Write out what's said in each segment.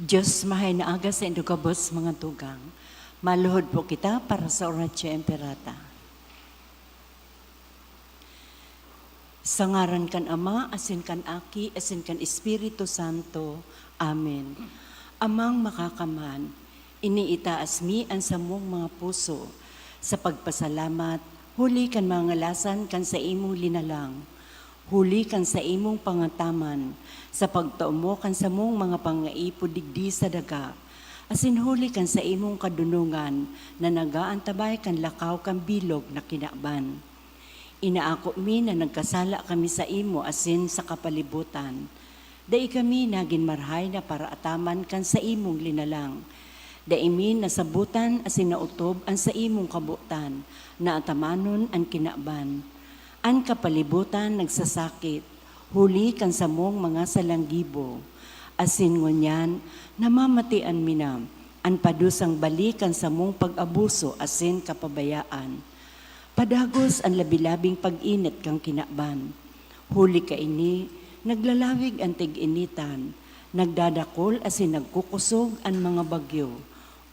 Diyos mahay na aga sa indugabos mga tugang. Maluhod po kita para sa Oratio Imperata. Sa ngaran kan Ama, asin kan Aki, asin kan Espiritu Santo. Amen. Amang makakaman, iniitaas mi ang samong mga puso sa pagpasalamat, huli kan mga ngalasan kan sa imong linalang. Huli kan sa imong pangataman, sa pagtaumo kan sa mong mga pangaipo digdi sa daga. Asin huli kan sa imong kadunungan, na nagaantabay kan lakaw kan bilog na kinaban. Inaako mi na nagkasala kami sa imo asin sa kapalibutan. Dai kami nagin marhay na para ataman kan sa imong linalang. Dai mi nasabutan asin nautob ang sa imong kabutan, na atamanon ang kinaban. Ang kapalibutan nagsasakit, huli kan sa mong mga salanggibo. Asin ngunyan, namamatian minam, ang padusang balikan sa mong pag-abuso asin kapabayaan. Padagos ang labilabing pag-init kang kinaban. Huli ka ini, naglalawig ang tig-initan, nagdadakol asin nagkukusog ang mga bagyo.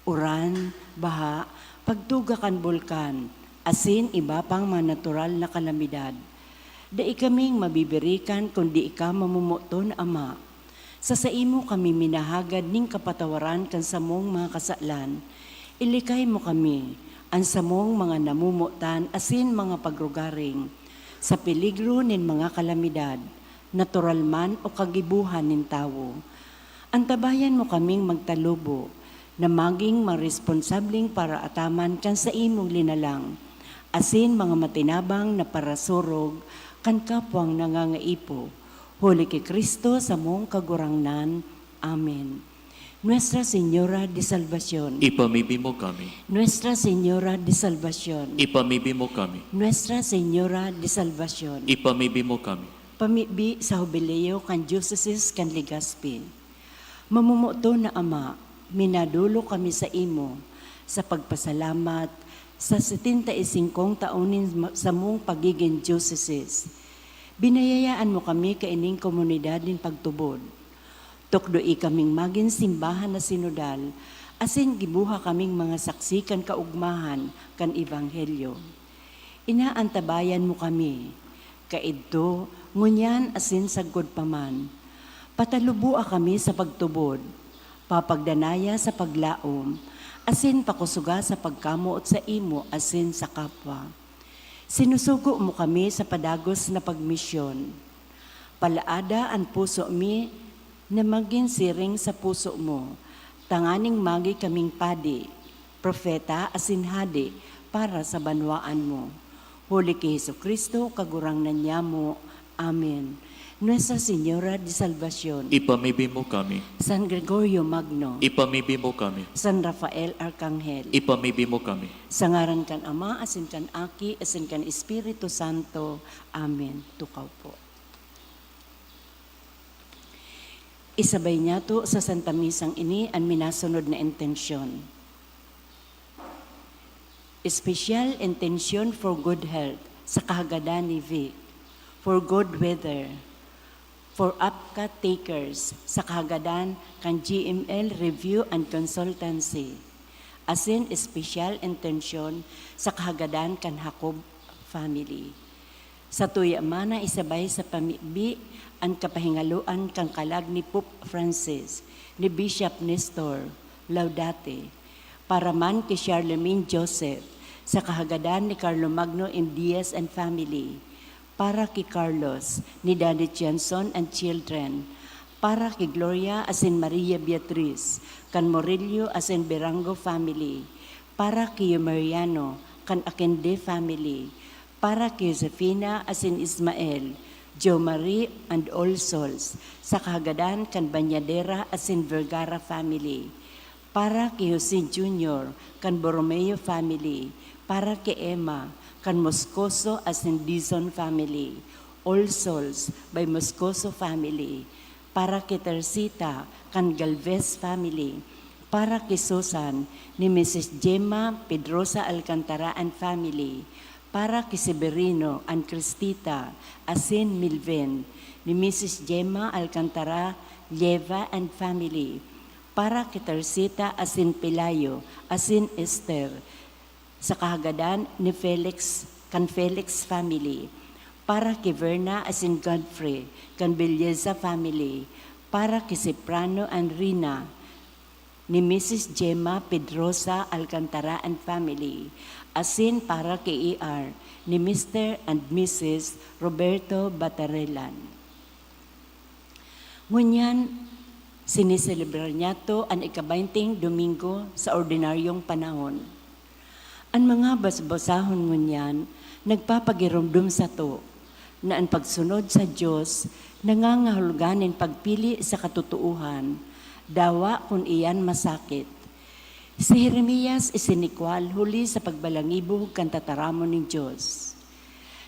Uran, baha, pagtuga kan bulkan, asin iba pang mga natural na kalamidad. Dai kaming mabibirikan kundi ika mamumuton, Ama. Sa imo kami minahagad ning kapatawaran kan samong mga kasalan. Ilikay mo kami, ang samong mga namumutan asin mga pagrugaring, sa peligro nin mga kalamidad, natural man o kagibuhan nin tawo. Antabayan mo kaming magtalubo, na maging maresponsabling para ataman kan sa imong linalang, asin mga matinabang na parasurog kan kapwang nangangaipo. Huli kay Kristo sa mong kagurangnan. Amen. Nuestra Señora de Salvación. Ipamibig mo kami. Nuestra Señora de Salvación. Ipamibig mo kami. Nuestra Señora de Salvación. Ipamibig mo kami. Pamibi sa Jubileo kan Diocese kan Legazpi. Mamumuto na Ama, minadulo kami sa imo sa pagpasalamat sa 75 taonin sa mong pagiging diocese. Binayayaan mo kami kaining komunidad din pagtubod. Tukdoi kaming maging simbahan na sinodal, asin gibuha kaming mga saksi kan kaugmahan kan ebanghelyo. Inaantabayan mo kami, kaidto, ngunyan asin sagod paman. Patalubua kami sa pagtubod, papagdanaya sa paglaom, asin pakusuga sa pagkamuot sa imo asin sa kapwa. Sinusugo mo kami sa padagos na pagmisyon. Palaada ang puso mi na maging siring sa puso mo. Tanganing magi kaming padi, propeta asin hadi para sa banwaan mo. Huli kay Jesucristo, kagurangnan niya mo. Amen. Nuestra Señora de Salvación. Ipamibig mo kami. San Gregorio Magno. Ipamibig mo kami. San Rafael Arcangel. Ipamibig mo kami. Sa ngaran kan Ama, asin kan Aki, asin kan Espiritu Santo. Amen. Tukaw po. Isabay niya to sa Santa Misang ini ang minasunod na intensyon. Espesyal intensyon for good health sa kahagadan ni Vic, for good weather, for upcut takers sa kahagadan kan GML Review and Consultancy, asin espesyal intensyon sa kahagadan kan Jacob family. Sa tuyamana isabay sa pamibi ang kapahingaluan kang kalag ni Pope Francis, ni Bishop Nestor Laudate, para man kay Charlemagne Joseph, sa kahagadan ni Carlo Magno M. Diaz and family, para kay Carlos, ni Daddy Johnson and children, para kay Gloria asin Maria Beatriz, kan Morillo asin Berango family, para kay Mariano, kan Akende family, para kay Josefina asin Ismael, Jo Marie and All Souls, sa kahagadan kan Banyadera asin Vergara family, para kay Jose Jr., kan Borromeo family, para kay Emma, kan Moscoso asin Dizon family, All Souls by Moscoso family, para kay Teresita, kan Galvez family, para kay Susan, ni Mrs. Gemma Pedrosa Alcantara and family, para kay Severino and Cristita, asin Milven, ni Mrs. Gemma Alcantara Lleva and family, para kay Teresita asin Pelayo, asin Esther, sa kahagadan ni Felix, kan Felix family, para kay Verna asin Godfrey, kan Belleza family, para kay Ciprano and Rina, ni Mrs. Gemma Pedrosa Alcantara and family, asin para kay ER, ni Mr. and Mrs. Roberto Batarelan. Ngunyan, siniselebrar niya to ang ika-20 Domingo sa ordinaryong panahon. Ang mga basbasahon ngunyan, nagpapagirumdum sa to, na ang pagsunod sa Diyos, nangangahuluganin pagpili sa katutuuhan, dawa kung iyan masakit. Si Jeremias isinikwal huli sa pagbalangibog kan tataramon ng Diyos.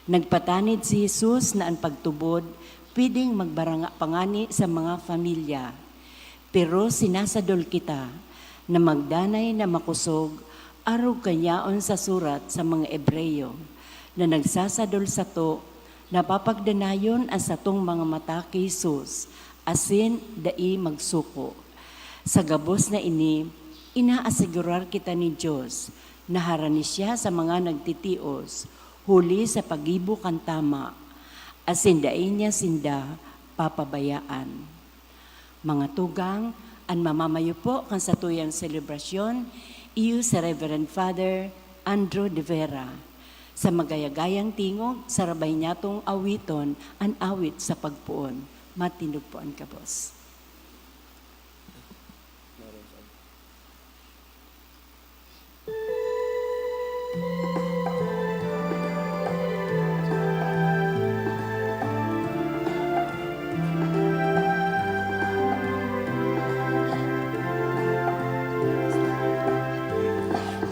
Nagpatanid si Jesus na ang pagtubod pwedeng magbaranga pangani sa mga pamilya. Pero sinasadol kita na magdanay na makusog arog kanyaon sa surat sa mga Ebreyo na nagsasadol sa to napapagdanayon ang satong mga mata kay Jesus asin dai magsuko. Sa gabos na ini, inaasigurar kita ni Diyos na harani siya sa mga nagtitios, huli sa pagibo kan tama, asin dai niya sinda papabayaan. Mga tugang, ang mamamayo po kan sa tuyang selebrasyon, iyo sa Reverend Father Andrew de Vera. Sa magayagayang tingog, sarabay niya tong awiton, ang awit sa pagpuon. Matinugpuan ka, boss.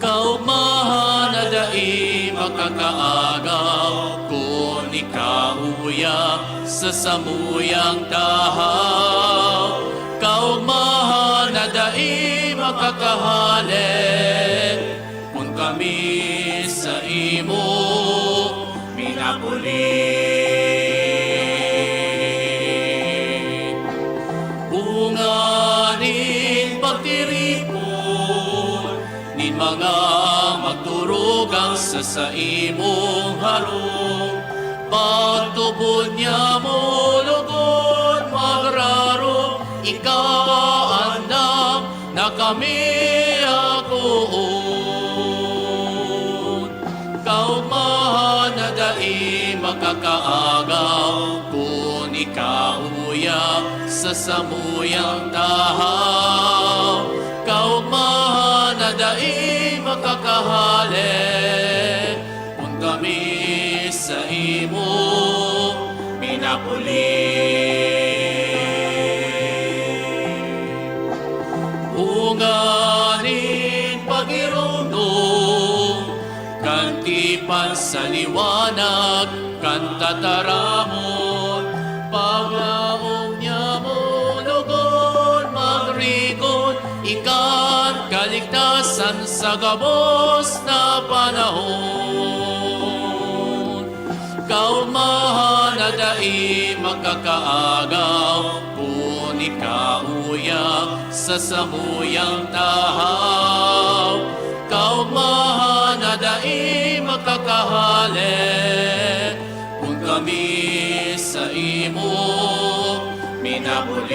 Kaumahan na dai makakaagaw, kung ikauya sa samuyang tahaw. Kaumahan na dai makakahalin, kung kami sa imo minapulit. Bunganin pagtiripon, ni mga magturugang sa imong harong. Pagtubod niya mo lugod magraro, ikaandam na kami akoon. Kaumahan na dai makakaagaw, kung ikauya sa samuyang tahaw. Kaumahan na dai makakahalin, kung kami sa imo minapulit. Unganin pagirundong, kantipan sa liwanag, kantataramon, paglaong niya mo lugon, magrikon, ikan kaligtasan sa gabos na panahon. Kaumahan na dai makakaagaw, kung ikauya sa samuyang tahaw. Kaumahan na dai makakahalin, kung kami sa imo minapulit.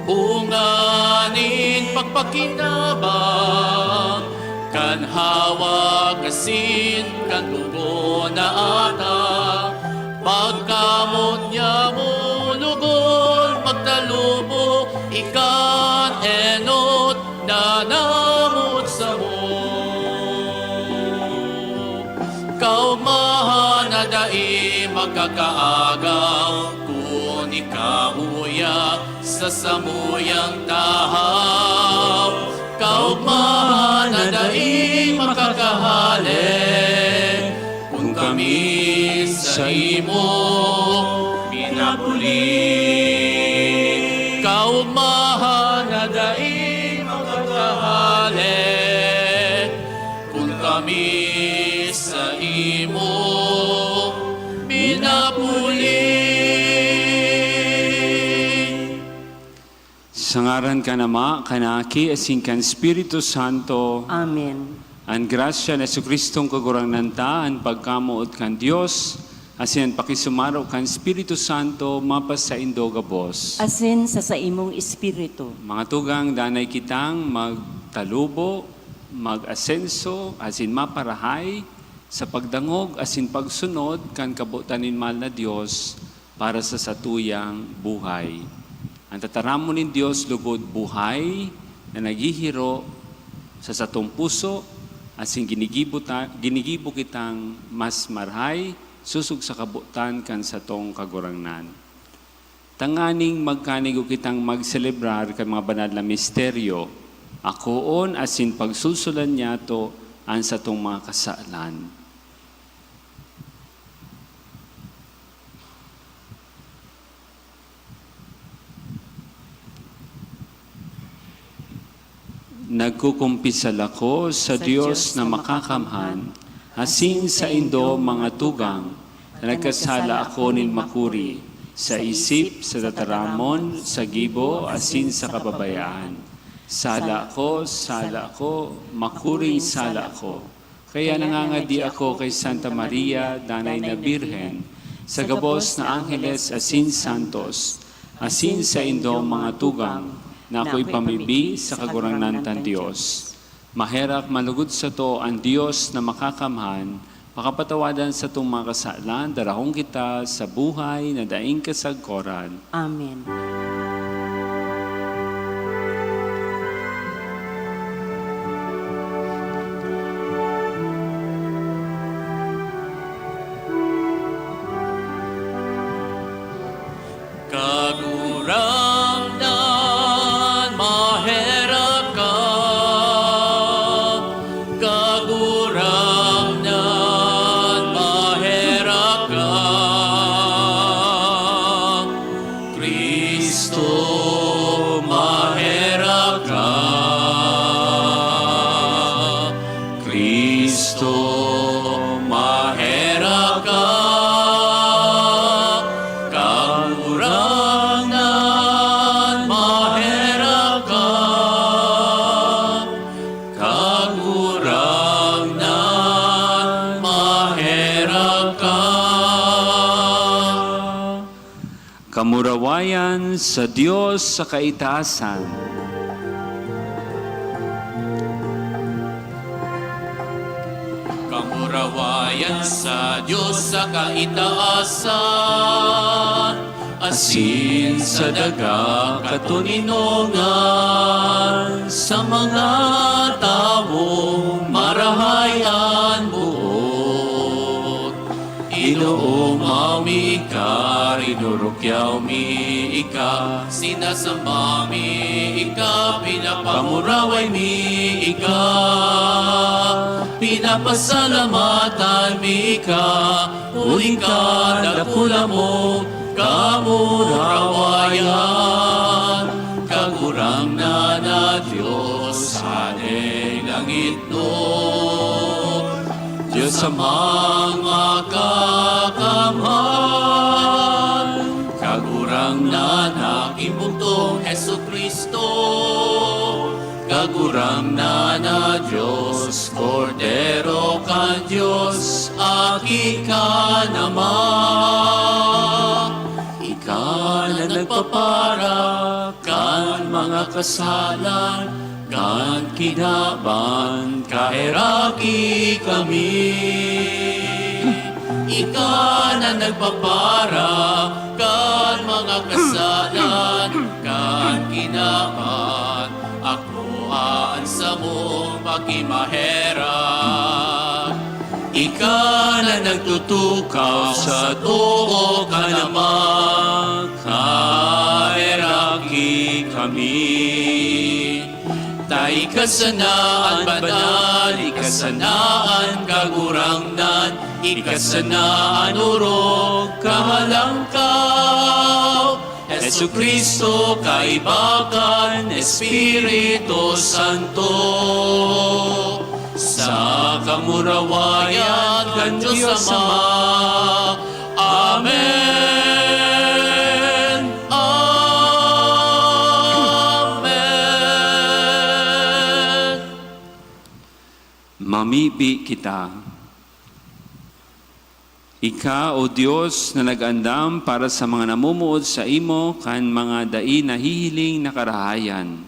Bunganin pagpakinabang, kan hawag asin kan tugo na ata. Pagkamot niya mo lugol magtalubo, ikan enot na namot sa mo. Kaumahan na dai makakaagaw, kung ikauya sa samuyang tahaw. Kaumahan na dai makakahalin, kung kami sa imo minapulit. Kaumahan na dai makakahalin, kung kami sa imo minapulit. Sa ngaran ka Ama, kanaki, asin kan Espiritu Santo, Amen. ang grasya na Kristong kagurangnan ta, ang pagkamuot kan Dios, asin pakisumaro kan Espiritu Santo, mapas sa indo gabos. Asin sa imong espiritu. Mga tugang, danay kitang magtalubo, mag-asenso, asin maparahay, sa pagdangog, asin pagsunod, kan kabutanin mahal na Dios, para sa satuyang buhay. Ang tataramon ni Dios lugod buhay na naghihiro sa satong puso, asin ginigibo kitang mas marhay, susug sa kabutan kan satong kagurangnan. Tanganing magkanigo kitang magselebrar kan mga banal na misteryo, akoon asin pagsulsulan niya to ang satong mga kasalan. Nagkukumpisal ako sa Diyos na makakamhan, asin sa indo mga tugang, na nagkasala ako nin makuri, sa isip, sa tataramon, sa gibo, asin sa kababayaan. Sala ako, makuring sala ako. Kaya nangangadi ako kay Santa Maria, Danay na Birhen, sa gabos na Angeles asin Santos, asin sa indo mga tugang, na ako'y pamibi sa kagurangnan tan Diyos. Maherak malugod sa to ang Diyos na makakamhan, makapatawadan sa itong mga kasalan, darahong kita sa buhay na daing kasagkoran. Amen. Kagurangnan, maherap ka. Kagurangnan, maherap ka. Kristo, maherap ka. Kristo, maherap ka. Kagurangnan, maherap ka. Kagurangnan, maherap ka. Kamurawayan sa Diyos sa kaitaasan. Kamurawayan sa Diyos sa kaitaasan, asin sa daga katuninongan, sa mga taong marahayan buot. Inoong mami ka, rinurukyaw mi ika, sinasamba mi ika, pinapamuraway mi ika, pinapasalamatan mi ika, uli ka, dakula mo, kamurawayan, kagurangnan na Diyos sa langit no. Diyos amang makakamhan, kagurangnan aking bugtong Hesu Kristo, kagurangnan na Diyos, Kordero kan Diyos, aki ka naman. Ika na nagpapara kan mga kasalan, kan kinaban, kaheraki kami. Ika na nagpapara kan mga kasalan, kan kinaban, ako aansa mo pakimaherak. Ika na nagtutukaw sa tuo ka naman, kaheraki kami. Tay kasanaan banal, ikasanaan kagurangnan, ikasanaan urog kahalangkaw. Hesu Kristo kaibakan, Espiritu Santo, sa kamurawayan kan Diyos Ama. Amen. Amen. mamibi kita. Ika, O Diyos, na nag-andam para sa mga namumuod sa imo kan mga dai nahihiling na karahayan.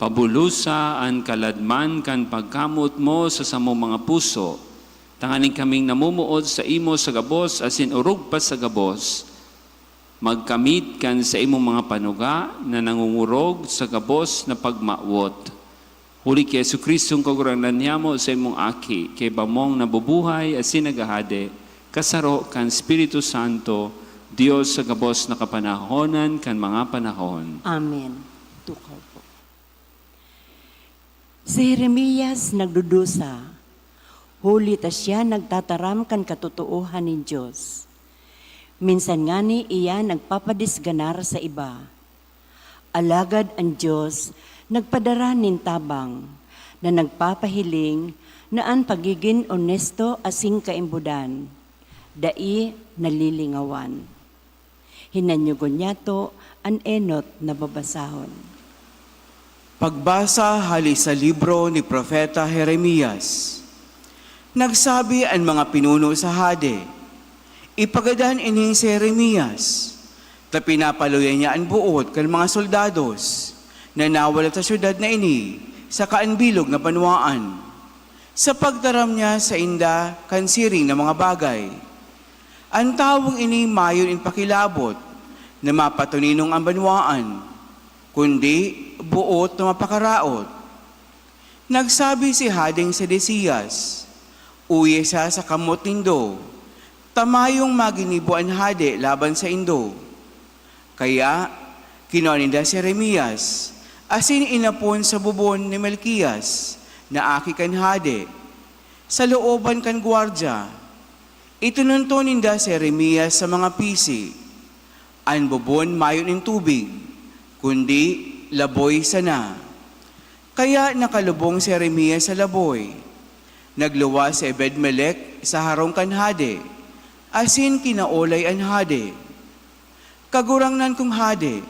Pabulusa ang kaladman kan pagkamot mo sa samong mga puso. Tanganing kaming namumuod sa imo sa gabos asin urog pa sa gabos. Magkamit kan sa imong mga panuga na nangungurog sa gabos na pagmawot. Huli kay Yesu Kristong kaguranan niyamo sa imong aki, kay bamong nabubuhay asin nagahade, kasaro kan Espiritu Santo, Dios sa gabos na kapanahonan kan mga panahon. Amen. Tukaw po. Si Jeremias nagdudusa. Huli ta siya nagtataram kan katotohanan ni Diyos. Minsan nga ni iya nagpapadisganar sa iba. Alagad ang Diyos nagpadara nin tabang na nagpapahiling na ang pagiging onesto asing kaimbudan. Dai nalilingawan. Hinanyugon niya to an enot na babasahon. Pagbasa hali sa libro ni Propeta Jeremias. Nagsabi ang mga pinuno sa hade, ipagadan ini si Jeremias, ta pinapaluyan niya ang buot kan mga soldados na nawala sa syudad na ini sa kaanbilog na panuaan, sa pagdaram niya sa inda kansiring na mga bagay. Ang tawag ini mayon in pakilabot na mapatuninong ang banwaan, kundi buot na mapakaraot. Nagsabi si Hadeng Sedecias, uye siya sa kamot nindo, tamayong maginibo ang hade laban sa indo. Kaya, kinaninda si Jeremias, asin inapon sa bubon ni Melkias, na aki kan hade, sa looban kan gwardya. Itununto ninda si Jeremias sa mga pisi, ang bubon mayon in tubig, kundi laboy sana. Kaya nakalubong si Jeremias sa laboy. Nagluwa si Ebed-Melech sa harong kan hade, asin kinaolay ang hade. Kagurangnan kong hade,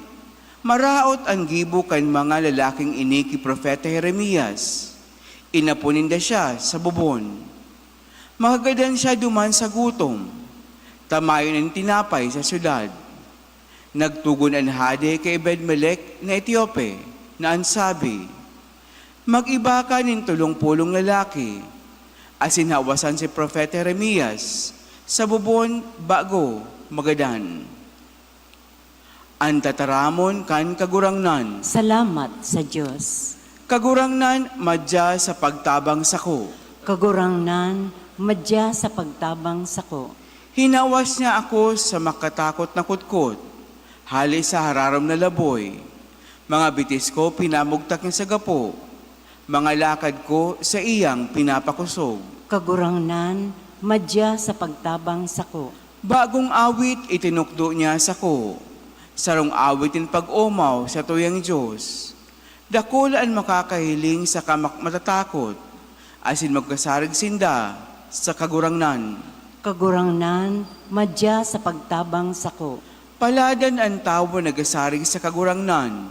maraot ang gibo kan mga lalaking iniki Propeta Jeremias. Inapuninda siya sa bubon. Magagadan siya duman sa gutom. Tamayon ang tinapay sa syudad. Nagtugon ang hade kay Ebed-Melech na Etiope na ansabi, mag-iba ka nin tulong-pulong lalaki, asin hawasan si Propeta Jeremias sa bubon bago magadan. Ang tataramon kan kagurangnan. Salamat sa Diyos. Kagurangnan madya sa pagtabang sako. Kagurangnan, madya sa pagtabang sako. Hinawas niya ako sa makatakot na kutkot, hali sa hararam na laboy. Mga bitis ko pinamugtak niya sa gapo, mga lakad ko sa iyang pinapakusog. Kagurangnan, madya sa pagtabang sako. Bagong awit itinukdo niya sa ko, sarong awitin pag-umaw sa tuyang Diyos. Dakulaan makakahiling sa matatakot, asin magkasarig sinda sa kagurangnan. Kagurangnan, madya sa pagtabang sako. Paladan ang tao nagasarig sa kagurangnan,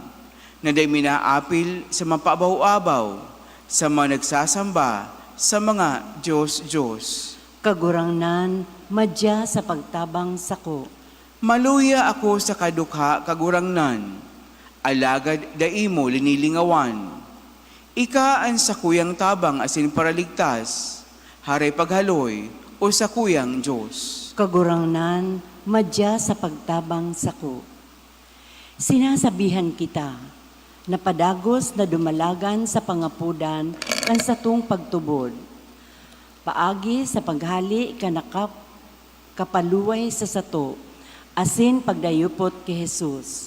na day minaapil sa mapabaw-abaw, sa mga nagsasamba, sa mga Diyos-Diyos. Kagurangnan, madya sa pagtabang sako. Maluya ako sa kadukha kagurangnan, alagad daimo linilingawan. Ika ang sakuyang tabang asin paraligtas, haray paghaloy o sakuyang Diyos. Kagurangnan, madya sa pagtabang sako. Sinasabihan kita, na padagos na dumalagan sa pangapudan kan sa tung pagtubod. Paagi sa paghali kanakap kapaluway sa sato, asin pagdayupot kay Jesus.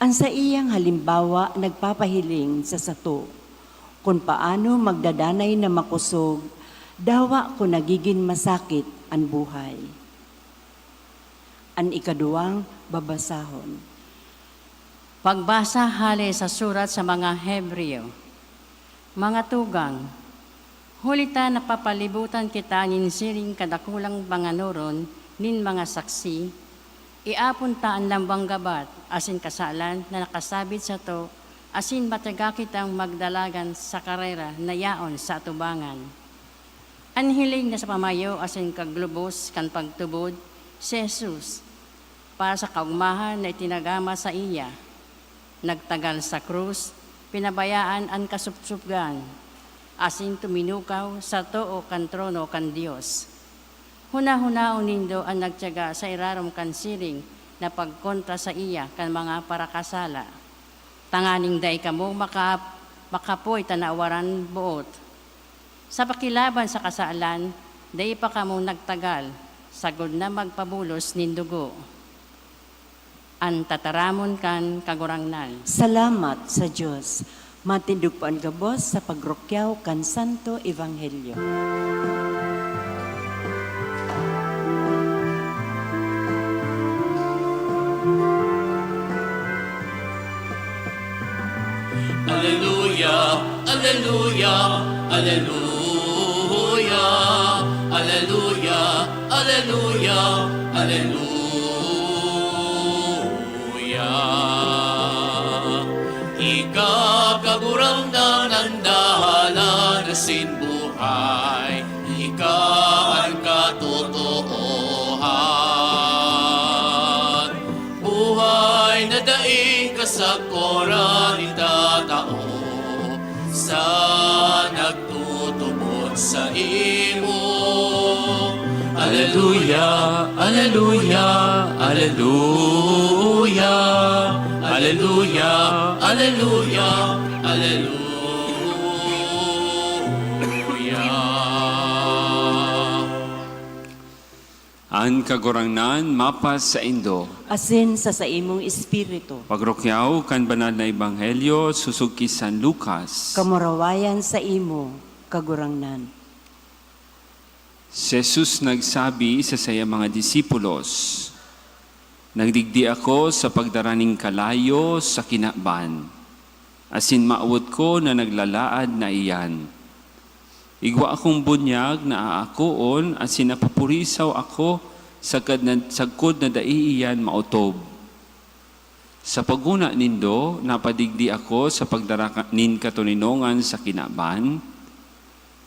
Ang sa iyang halimbawa nagpapahiling sa sato, kung paano magdadanay na makusog, dawa ko nagiging masakit ang buhay. Ang ikaduwang babasahon. Pagbasa hali sa surat sa mga Hebreo. Mga tugang, hulita napapalibutan kita nin siring kadakulang banganuron nin mga saksi, iapon ta ang lambang gabat, asin kasalan na nakasabit sa to, asin mataga kitang magdalagan sa karera na yaon sa atubangan. Anhiling na sa pamayo asin kaglubos kan pagtubod si Jesus para sa kaugmahan na itinagama sa iya. Nagtagal sa krus, pinabayaan ang kasupsupgan, asin tuminukaw sa too kan trono kan Dios. Huna-hunaon nindo ang nagtiyaga sa irarom kan siring na pagkontra sa iya kan mga parakasala. Tanganing day kamo makapoy tanawaran buot. Sa pakilaban sa kasalan, day pa kamo nagtagal, sagod na magpabulos nindugo. Ang tataramon kan kagurangnan. Salamat sa Diyos. Matindog po ang gabos sa pagrokyaw kan Santo Ebanghelyo. Alleluia, alleluia, alleluia, alleluia, alleluia, alleluia. Ikakagurang na ng dahalan na sinbuhay, ika ang katotohan. Buhay na daing kasakoran itatao sa nagtutubod sa imo. Alleluia, alleluia, alleluia, alleluia, alleluia, alleluia. Ang kagurangnan mapas sa Indo. Asin sa imong espiritu. Pagrokyaw kan banal na ebanghelyo susugki San Lucas. Kamurawayan sa imo, kagurangnan. Si Jesus nagsabi sa saya mga disipulos, nagdigdi ako sa pagdaraning kalayo sa kinaban, asin maawot ko na naglalaad na iyan. Igwa akong bunyag na aakoon, asin napupurisaw ako sagkod na daiiyan mautob. Sa paguna nindo, napadigdi ako sa pagdaranin katuninongan sa kinaban,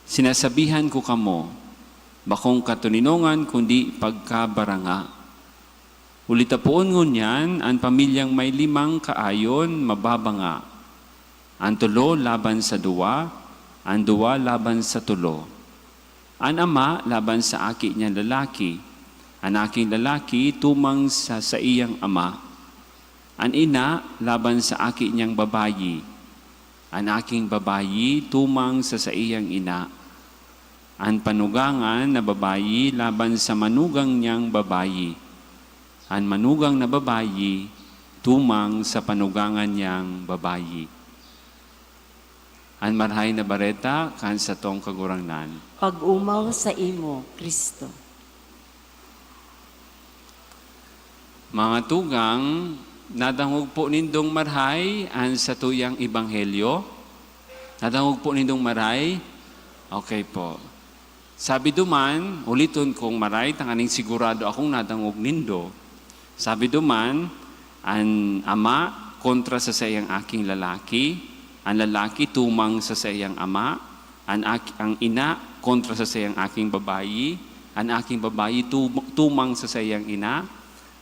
sinasabihan ko kamo, bakong katuninongan kundi pagkabaranga. Ulitapoon ngunyan, ang pamilyang may 5 kaayon mababanga. Ang 3 laban sa 2, ang 2 laban sa 3. Ang ama laban sa aki niya lalaki, ang aking lalaki tumang sa iyang ama. Ang ina laban sa aki niyang babayi, ang aking babayi tumang sa iyang ina. Ang panugangan na babayi laban sa manugang niyang babayi. Ang manugang na babayi tumang sa panugangan niyang babayi. Ang marhay na bareta kan sa tong kagurangnan. Pag-umaw sa imo, Kristo. Mga tugang, nadangog po nindong marhay ang sa tuyang ebanghelyo. Nadangog po nindong marhay? Okay po. Sabi duman, uliton kong maray, tanganing sigurado akong nadangog nindo. Sabi duman, ang ama kontra sa sayang aking lalaki, ang lalaki tumang sa sayang ama, ang ina kontra sa sayang aking babayi, ang aking babayi tumang sa sayang ina,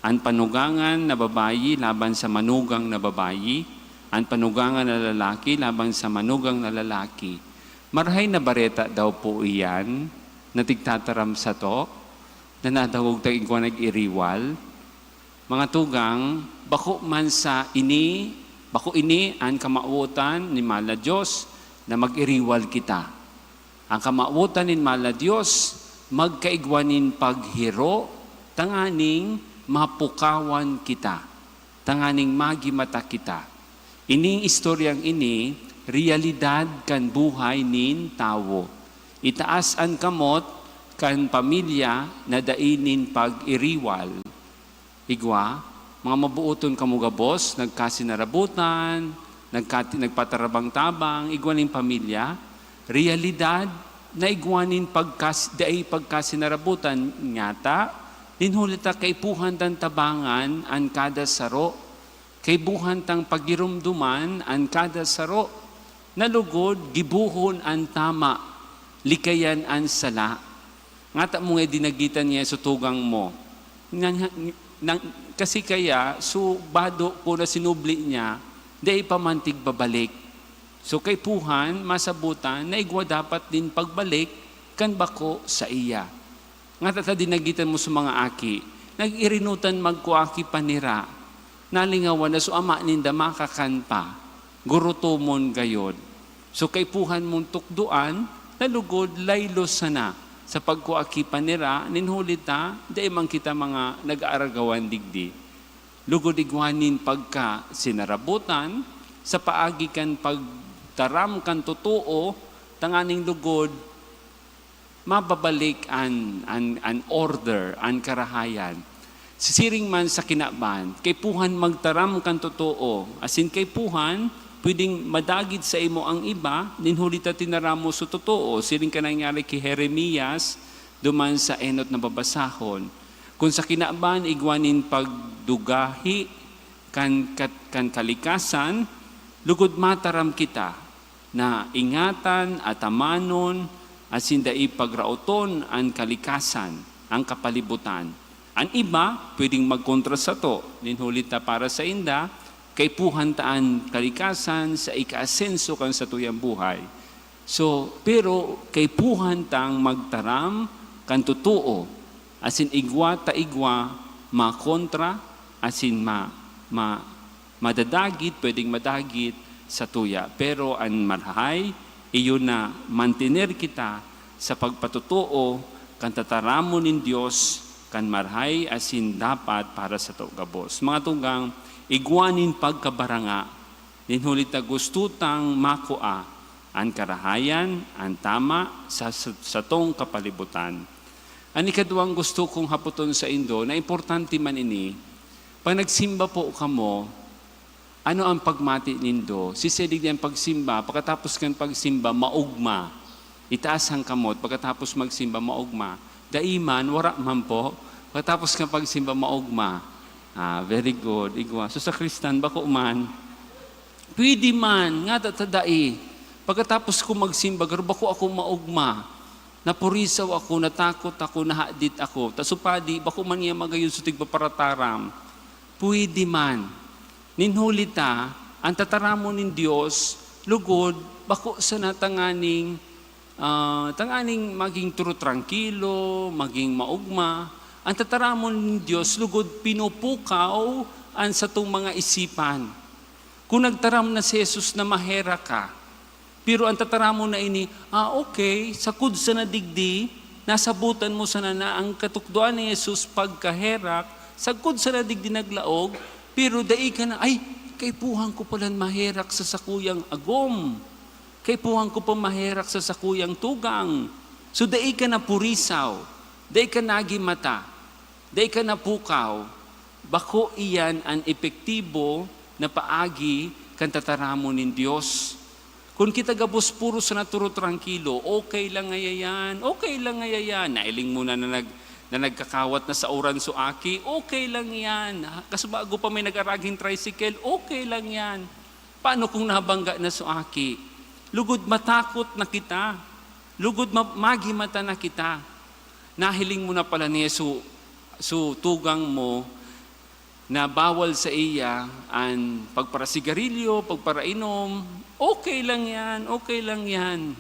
ang panugangan na babayi laban sa manugang na babayi, ang panugangan na lalaki laban sa manugang na lalaki. Marhay na bareta daw po iyan, na tigtataram sa to, na nadawog tag igwa nag-iriwal. Mga tugang, bako man sa ini ang kamautan ni Mala Diyos na mag-iriwal kita. Ang kamautan ni Mala Diyos, magkaigwanin paghiro, tanganing mapukawan kita, tanganing magimata kita. Ining istoryang ini, realidad kan buhay nin tawo. Itaas ang kamot kan pamilya na dainin pag-iriwal. Igwa, mga mabuoton kamugabos, nagkasinarabutan, nagpatarabang-tabang, igwaning pamilya, realidad na igwanin pagkasinarabutan nyata, dinhulita kay puhan tang tabangan ang kada saro, kay buhan tang pagirumduman ang kada saro, nalugod gibuhon ang tama, likayan an sala. Ngata mo nga dinagitan niya sa tugang mo. Kasi kaya, so bado ko na sinubli niya, di pamantig babalik. So kay puhan, masabutan, na igwa dapat din pagbalik, kan bako sa iya. Ngata dinagitan mo sa mga aki, nag-irinutan magkuaki panira, nalingawan na so ama ninda makakan pa, gurutumon gayod. So kay puhan mong tukduan, nalugod laylo sana sa pagkuaki panira, ninhulita, di man kita mga nag-aaragawan digdi. Lugod igwanin pagka sinarabutan, sa paagi kan pagtaram kan totoo, tanganing lugod, mababalik an order, an karahayan. Sisiring man sa kinaban, kay puhan magtaram kan totoo, asin kay puhan, pwedeng madagid sa imo ang iba, ninhulita tinaramo sa totoo. Siring ka nangyari kay Jeremias, duman sa enot na babasahon. Kung sa kinaban, igwanin pagdugahi, kan kalikasan, lugod mataram kita, na ingatan at amanon, asin dai pagrauton ang kalikasan, ang kapalibutan. Ang iba, pwedeng magkontra sa to, ninhulita para sa inda, kay puhantaan kalikasan sa ika-asenso kan sa tuyang buhay. So, pero kay puhantang magtaram kan totoo, asin igwa ta igwa, makontra, asin madadagit, pwedeng madagit sa tuya. Pero ang marhay, iyon na mantener kita sa pagpatutuo kan tataramo nin Diyos kan marhay asin dapat para sa gabos. Mga tunggang igwanin pagkabaranga ninhulit na gustutang makua ang karahayan, ang tama sa tong kapalibutan. Ang ikaduang gusto kong haputon sa Indo na importante man ini, pag nagsimba po kamo, ano ang pagmati nindo? Sisidig niyan pagsimba, pagkatapos kan pagsimba, maugma. Itaas ang kamot, pagkatapos magsimba, maugma. Daiman, wara man po, pagkatapos kan pagsimba, maugma. Very good, igwa. So sa Kristan, bako man, pwede man, nga tatadai. Pagkatapos ko magsimba, bako ako maugma. Napurisaw ako, natakot ako, nahadit ako. Tasupadi, bako man niya magayon sa tigpaparataram. Pwede man. Ninhulita, ang tataramo nin Diyos, lugod, bako sa natanganing, tanganing maging turo tranquilo, maging maugma. Ang tataramo nin Diyos, lugod, pinupukaw ang sa tong mga isipan. Kung nagtaram na si Jesus na mahera ka, pero ang tataramo na ini, okay, sakod sa nadigdi, nasabutan mo sana na ang katukduan ni Jesus pagkaherak, sakod sa nadigdi naglaog, pero dai ka na, ay, kay puhang ko pala maherak sa sakuyang agom. Kay puhang ko pa maherak sa sakuyang tugang. So dai ka na purisaw, dai ka nagimata, dai ka na pukaw. Bako iyan ang epektibo na paagi kan tataramo nin Diyos. Kung kita gabos puro sa naturo tranquilo, okay lang ngayayan, okay lang ngayayan. Nailing mo na nagkakawat na sa oran so aki, okay lang yan. Kasi bago pa may nag-araging tricycle, okay lang yan. Paano kung nabangga na so aki? Lugod matakot na kita. Lugod magimata na kita. Nahiling mo na pala ni Yesu, so tugang mo, na bawal sa iya ang pagparasigarilyo, pagparainom, okay lang yan, okay lang yan.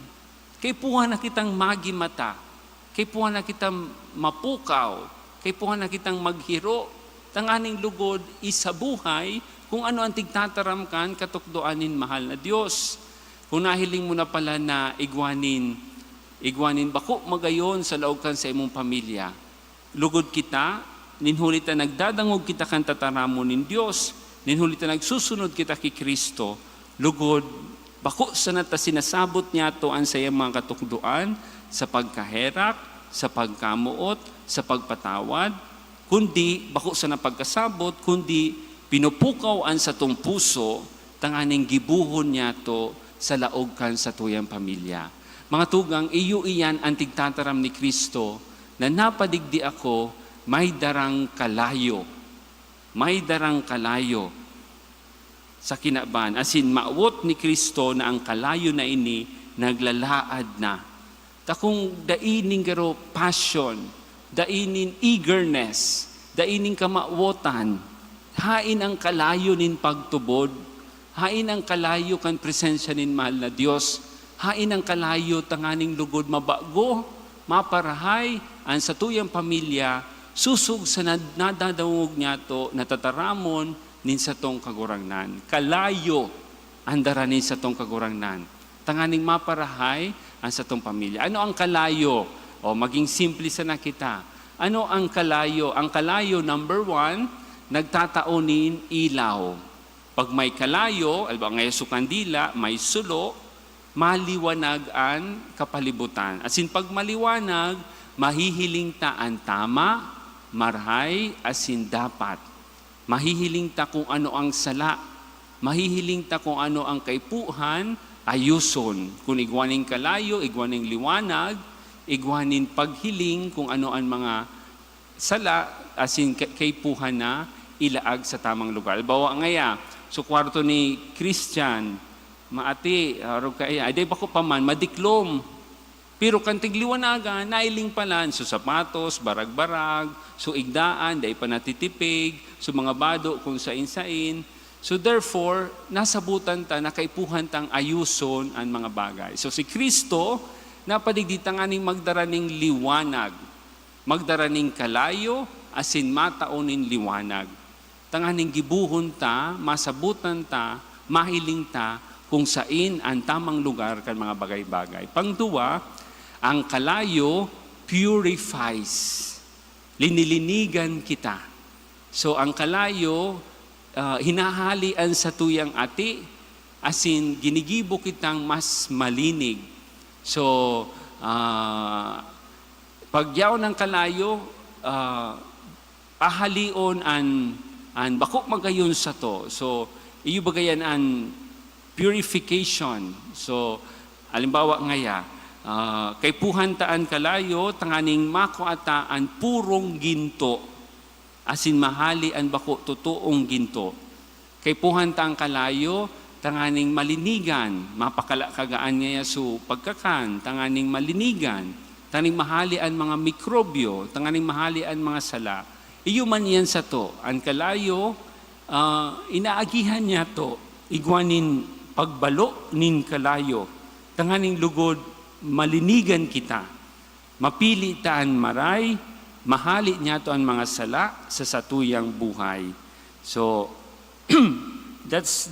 Kay puha na kitang magimata. Kay puha na kitang mapukaw, kay puha na kitang maghiro, tanganing lugod isabuhay kung ano ang tigtataram kan katukdoanin mahal na Diyos. Kung nahiling mo na pala na igwanin bako magayon sa laog kan sa imong pamilya. Lugod kita, ninhulit na nagdadangog kita kan tataramo nin Diyos, ninhulit na nagsusunod kita kay Kristo, lugod, bako sa nata sinasabot niya to ang sayang mga katukdoan, sa pagkaherak, sa pagkamuot, sa pagpatawad, kundi bako sa napagkasabot, kundi pinupukaw ang sa tong puso, tanganing gibuhon niya to sa laog kan sa tuyang pamilya. Mga tugang, iyo iyan ang tigtataram ni Kristo na napadigdi ako, may darang kalayo. May darang kalayo sa kinaban. Asin maawot ni Kristo na ang kalayo na ini naglalaad na. takong daining karo passion, dainin eagerness, daining kamawotan, hain ang kalayo nin pagtubod, hain ang kalayo kan presensya nin mahal na Dios, hain ang kalayo tanganing lugod mabago, maparahay, ang sa tuyang pamilya, susug sa nadadawog niya to, natataramon nin sa tong kagurangnan. Kalayo, andara nin sa tong kagurangnan. Tanganing maparahay, ang sa tong pamilya. Ano ang kalayo? O maging simple sa nakita. Ano ang kalayo? Ang kalayo, number 1, nagtataonin ilaw. Pag may kalayo, alba ngayon sa kandila, may sulo, maliwanag ang kapalibutan. As in, pag maliwanag, mahihiling ta ang tama, marhay, as in dapat. Mahihiling ta kung ano ang sala. Mahihiling ta kung ano ang kaipuhan, ayuson. Kung igwaning kalayo, igwaning liwanag, igwanin paghiling kung ano ang mga sala, as in kaipuhan na ilaag sa tamang lugar. Bawa ngaya, so kwarto ni Christian, maati, araw kaya, aday bako pa man, madiklom. Pero kantig liwanagan, nailing palan, so sapatos, barag-barag, so igdaan, day pa natitipig, so mga bado kung sain-sain. So therefore, nasabutan ta, nakaipuhan tang ayuson ang mga bagay. So si Kristo, napadigditang aning magdaraning liwanag, magdaraning kalayo, asin mataonin liwanag. Tanganing gibuhon ta, masabutan ta, mahiling ta, kung sain ang tamang lugar kan mga bagay-bagay. Pangduwa, ang kalayo purifies. Linilinigan kita. So ang kalayo, hinahalian sa tuyang ati, asin ginigibo kitang mas malinig. So, pagyaw ng kalayo, ahalion an bako magayon sa to. So, iyo bagayan an purification. So, alimbawa ngaya, kay puhantaan kalayo, tanganing makuata an purong ginto. Asin mahali an bako totoong ginto. Kay puhanta ang kalayo, tanganing malinigan, mapakalakagaan niya so pagkakan, tanganing malinigan, tanganing mahali an mga mikrobyo, tanganing mahali an mga sala. Iyo man yan sa to. Ang kalayo, inaagihan niya to, igwanin pagbalo nin kalayo, tanganing lugod, malinigan kita, mapili taan maray, mahali niya to ang mga sala sa satuyang buhay. So, that's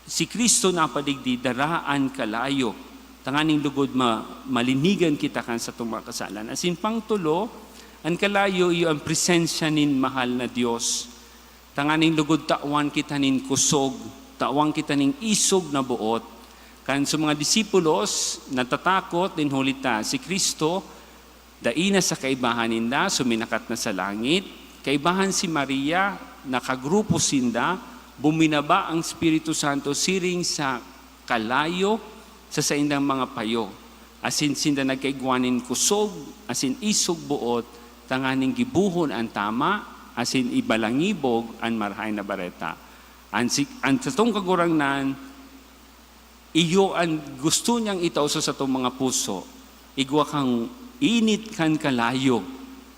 si Kristo napadigdi, daraan kalayo. Tanganing lugod malinigan kita kan sa itong mga kasalan. As in, pangtulo, ang kalayo iyo ang presensya nin mahal na Diyos. Tanganing lugod tawan kita nin kusog, tawan kita nin isog na buot. Kan sa mga disipulos, natatakot din hulita si Kristo, daina sa kaibahan ninda, suminakat na sa langit. Kaibahan si Maria, nakagrupo sinda, buminaba ang Espiritu Santo siring sa kalayo sa saindang mga payo. Asin sinda nagkaigwanin kusog, asin isog buot, tanganing gibuhon ang tama, asin ibalangibog ang marhay na bareta. Ang sa itong kagurangnan, iyo ang gusto niyang itauso sa itong mga puso, igwa kang init kan kalayo.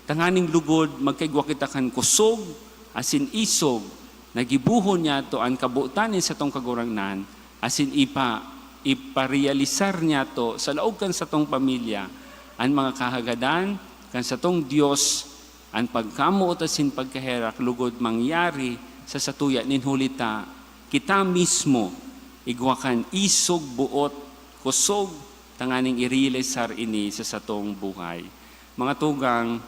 Tanganing lugod, magkaigwa kita kan kusog, asin isog, nagibuhon niya to ang kabutanin sa tong kagurangnan, asin iparealisar niya to sa laog kan sa tong pamilya, ang mga kahagadan, kan sa tong Diyos, ang pagkamuot asin pagkaherak, lugod mangyari sa satuya ninhulita, kita mismo, igwa kan isog buot, kusog, tanganing i-realisar ini sa satong buhay. Mga tugang,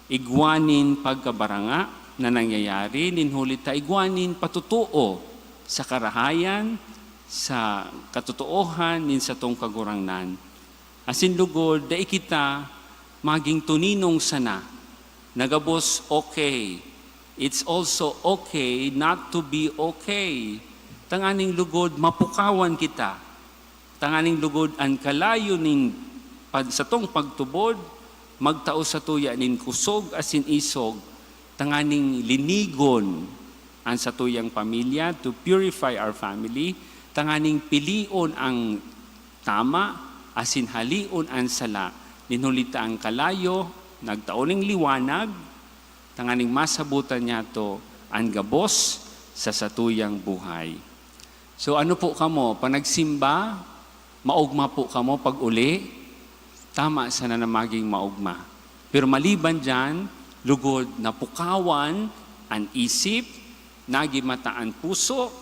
igwanin pagkabaranga na nangyayari, ninhulita, igwanin patutuo sa karahayan, sa katotoohan, nin sa tong kagurangnan. Asin lugod, dai kita maging tuninong sana, nagabos okay. It's also okay not to be okay. Tanganing lugod, mapukawan kita. Tanganing lugod ang kalayo nin sa tong pagtubod, magtao sa tuya nin kusog asin isog, tanganing linigon ang sa tuyang pamilya to purify our family, tanganing pilion ang tama, asin haliun an sala, ninulita ang kalayo, nagtaoning liwanag, tanganing masabutan niya to, ang gabos sa satuyang buhay. So ano po kamo, panagsimba, maugma po kamo pag uli, tama sana na maging maugma. Pero maliban dyan, lugod na pukawan ang isip, nagimataan puso,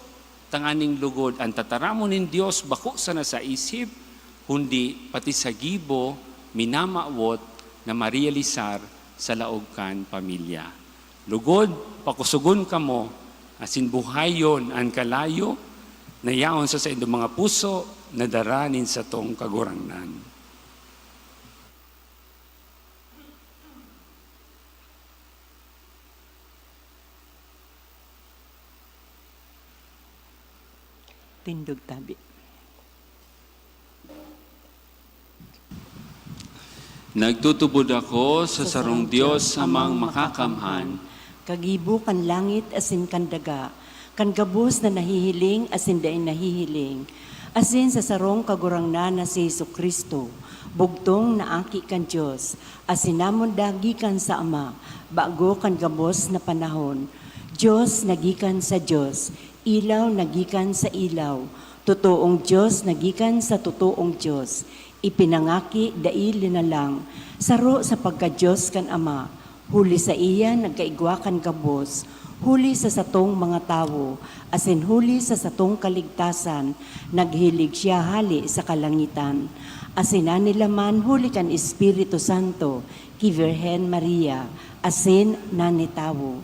tanganing lugod ang tataramon ng Diyos, bako sana sa isip, kundi pati sa gibo, minamawot na marealisar sa laog kan pamilya. Lugod, pakusugon kamo, asin buhayon ang kalayo, nayaon sa inyong mga puso, nadaranin sa tong kagurangnan. Tindog tabi. Nagtutubod ako sa sarong Diyos amang makakamhan, Kagibo kan langit asin kan daga, kan gabos na nahihiling asin daing nahihiling, asin sa sarong kagurangnan na si Jesucristo, bugtong na aki kan Diyos, asin namon dagi kan sa Ama, bago kan gabos na panahon. Diyos nagikan sa Diyos, ilaw nagikan sa ilaw, totoong Diyos nagikan sa totoong Diyos, ipinangaki dail na lang, saro sa pagka-Diyos kan Ama, huli sa iya nagkaigwa kan gabos, huli sa satong mga tawo, asin huli sa satong kaligtasan, naghilig siya hali sa kalangitan, asin nanilaman huli kan Espiritu Santo, ki Virhen Maria, asin nanitawo.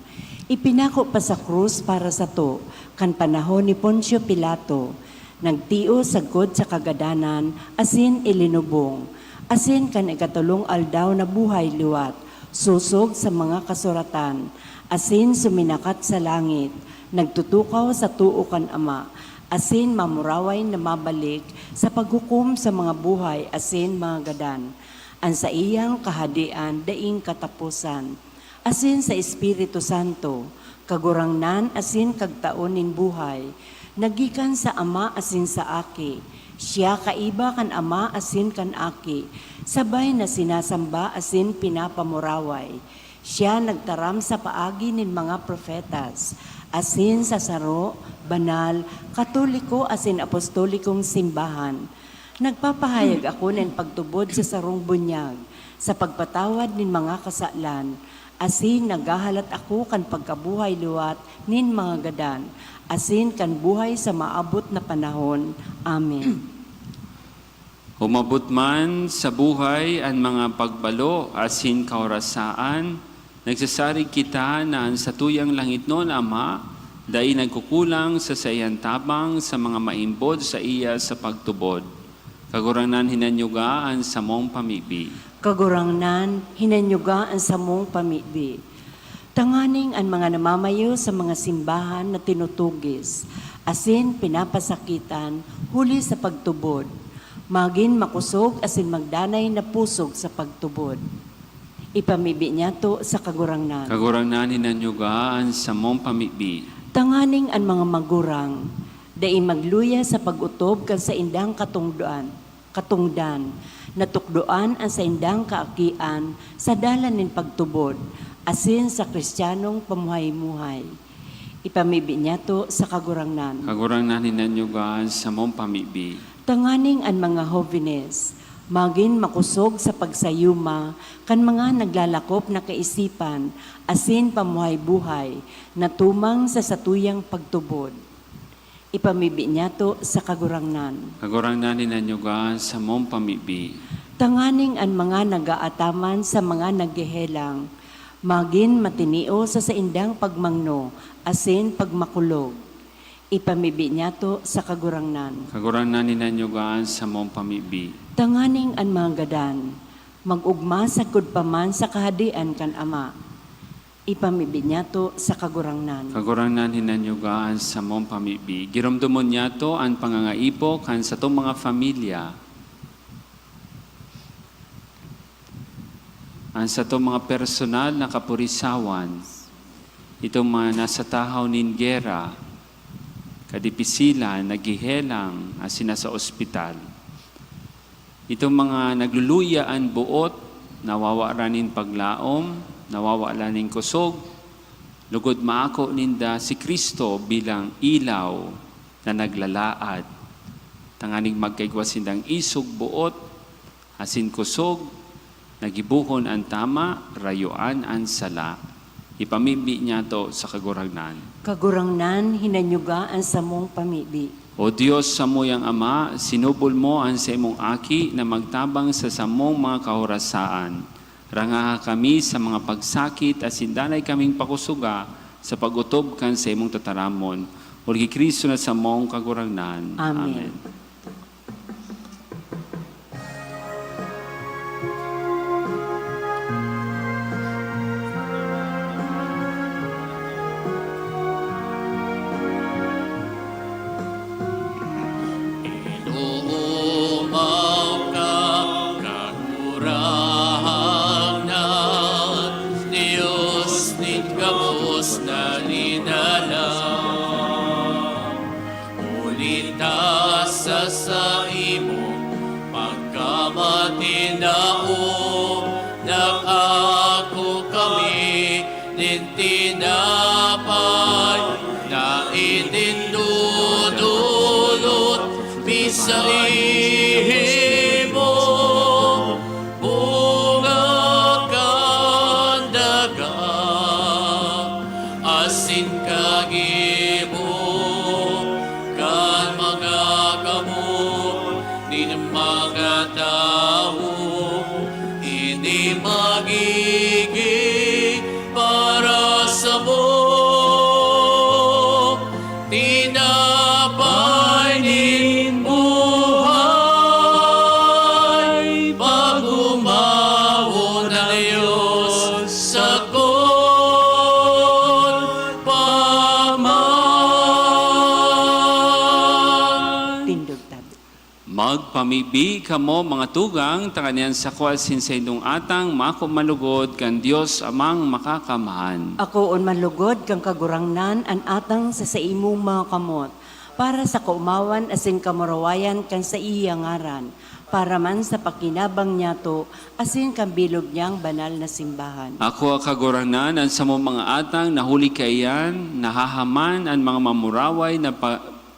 Ipinako pa sa krus para sa to, kan panahon ni Poncio Pilato, nagtio sagkod sa kagadanan, asin ilinubong, asin kan ikatulong aldaw na buhay liwat, susog sa mga kasuratan, asin suminakat sa langit, nagtutukaw sa tuo kan Ama, asin mamuraway na mabalik sa paghukom sa mga buhay, asin mga gadan, ang sa iyang kahadian daing katapusan, asin sa Espiritu Santo, kagurangnan asin kagtaonin buhay, nagikan sa Ama asin sa Aki, siya kaiba kan Ama asin kan Aki, sabay na sinasamba asin pinapamuraway. Siya nagtaram sa paagi nin mga profetas, asin sa saro, banal, katoliko asin apostolikong simbahan. Nagpapahayag ako nin pagtubod sa sarong bunyag, sa pagpatawad nin mga kasalan, asin nagahalat ako kan pagkabuhay luwat nin mga gadan, asin kan buhay sa maabot na panahon. Amen. Umabot man sa buhay ang mga pagbalo asin kaorasaan, nagsasarig kita na ang satuyang langit noon, Ama, dahil nagkukulang sa sayan tabang sa mga maimbod sa iya sa pagtubod. Kaguranan hinanyugaan sa mong pamibi. Kagurangnan, hinanyuga ang samong pamibi. Tanganing ang mga namamayo sa mga simbahan na tinutugis, asin pinapasakitan, huli sa pagtubod, magin makusog asin magdanay na pusog sa pagtubod. Ipamibi niya to sa kagurangnan. Kaguranan hinanyugaan sa mong pamibi. Tanganing ang mga magurang, dai magluya sa pag-utob kan sa indang katungdan, natukdoan ang sa indang kaakian sa dalan nin pagtubod, asin sa kristyanong pamuhay-muhay. Ipamibi niya to sa kagurangnan. Kaguranan hinanyugaan sa mong pamibi. Tanganing ang mga jóvenes, magin makusog sa pagsayuma, kan mga naglalakop na kaisipan, asin pamuhay-buhay, natumang sa satuyang pagtubod. Ipamibi niya to sa kagurangnan. Kaguranan hinanyugaan sa mong pamibi. Tanganing ang mga nagaataman sa mga naggehelang, magin matinio sa indang pagmangno, asin pagmakulog. Ipamibi niya to sa kagurangnan. Kaguranan hinanyugaan sa mong pamibi. Tanganing ang mga gadan, magugma sa kudpaman sa kahadian kan Ama. Ipamibi niya to sa kagurangnan. Kaguranan hinanyugaan sa mong pamibi. Giramdumon niya to ang pangangaipo kan sa tong mga familia. Ang sa tong mga personal na kapurisawan. Itong mga nasa tahaw nin gera, kadipisilan, nagihelang, asina sa ospital. Itong mga nagluluyaan buot, nawawaranin paglaom, nawawalanin kusog, lugod maako ninda si Kristo bilang ilaw na naglalaad. Tanganing magkaigwasindang isog buot, asin kusog, nagibuhon ang tama, rayuan ang sala. Ipamimbi niya to sa kaguragnan. Kagurangnan, hinanyuga ang samong pamibi. O Diyos sa moyang Ama, sinubol mo ang sa imong aki na magtabang sa samong mga kahorasaan. Rangaha kami sa mga pagsakit at sindanay kaming pakusuga sa pagutob kan sa imong tataramon. O Kristo na sa mong kagurangnan. Amen. Inuumaw ka, kagurangnan, Diyos nit kapos na linala. Ulita sa imo, pagkamatinao, nakako kami, din tinapay, na itindudulot, bisa ihimo, bunga kandaga, asin kagibo, kan mga kamo, din mga tao, hindi magiging para sa mo. Tinapay nin buhay, pag-umawo na Diyos sa paman. Tindog tabi. Magpamibi kamo mga tugang, tanganian sa kwasin sa indong atang, mako malugod kan Diyos amang makakamahan. Ako on manlugod kang kagurangnan an atang sa imong mga kamot, para sa kaumawan asin kamurawayan kan sa iya ngaran, para man sa pakinabang niya to, asin kang bilog niyang banal na simbahan. Ako kagurangnan ang sa mong mga atang, nahuli kayan, nahahaman ang mga mamuraway na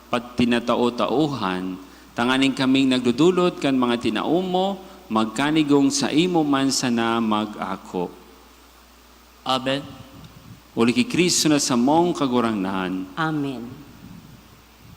patinatao-tauhan. Tanganing kaming nagdudulot kan mga tinaumo, magkanigong sa imo man sana mag-ako. Amen. Uli ki Kristo na sa mong kagurangnan. Amen.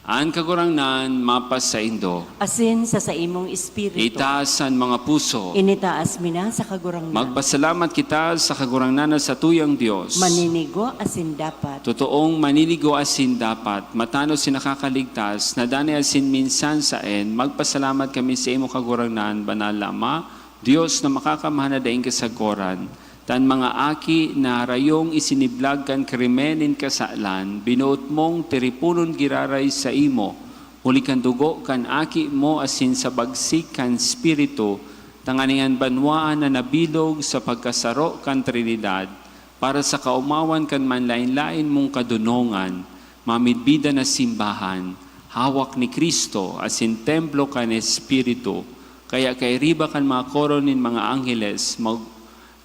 Ang kagurangnan mapas sa indo. Asin sa imong espiritu. Itaas ang mga puso. Initaas mina sa kagurangnan. Magpasalamat kita sa kagurangnan sa tuyang Diyos. Maninigo asin dapat. Totoong maniligo asin dapat, matano si nakakaligtas, na dani asin minsan sa en, magpasalamat kami sa imo kagurangnan, banal na Ama, Diyos na makakamahana daing kasagoran, tan mga aki na rayong isiniblag kan krimenin kasalan, binuot mong teripunon giraray sa imo, huli kan dugo kan aki mo asin sa bagsik kan spiritu, tanganingan banwaan na nabilog sa pagkasaro kan Trinidad, para sa kaumawan kan manlain-lain mong kadunongan, mamidbida na simbahan, hawak ni Kristo asin templo kan Espiritu, kaya kay riba kan mga koronin mga angheles,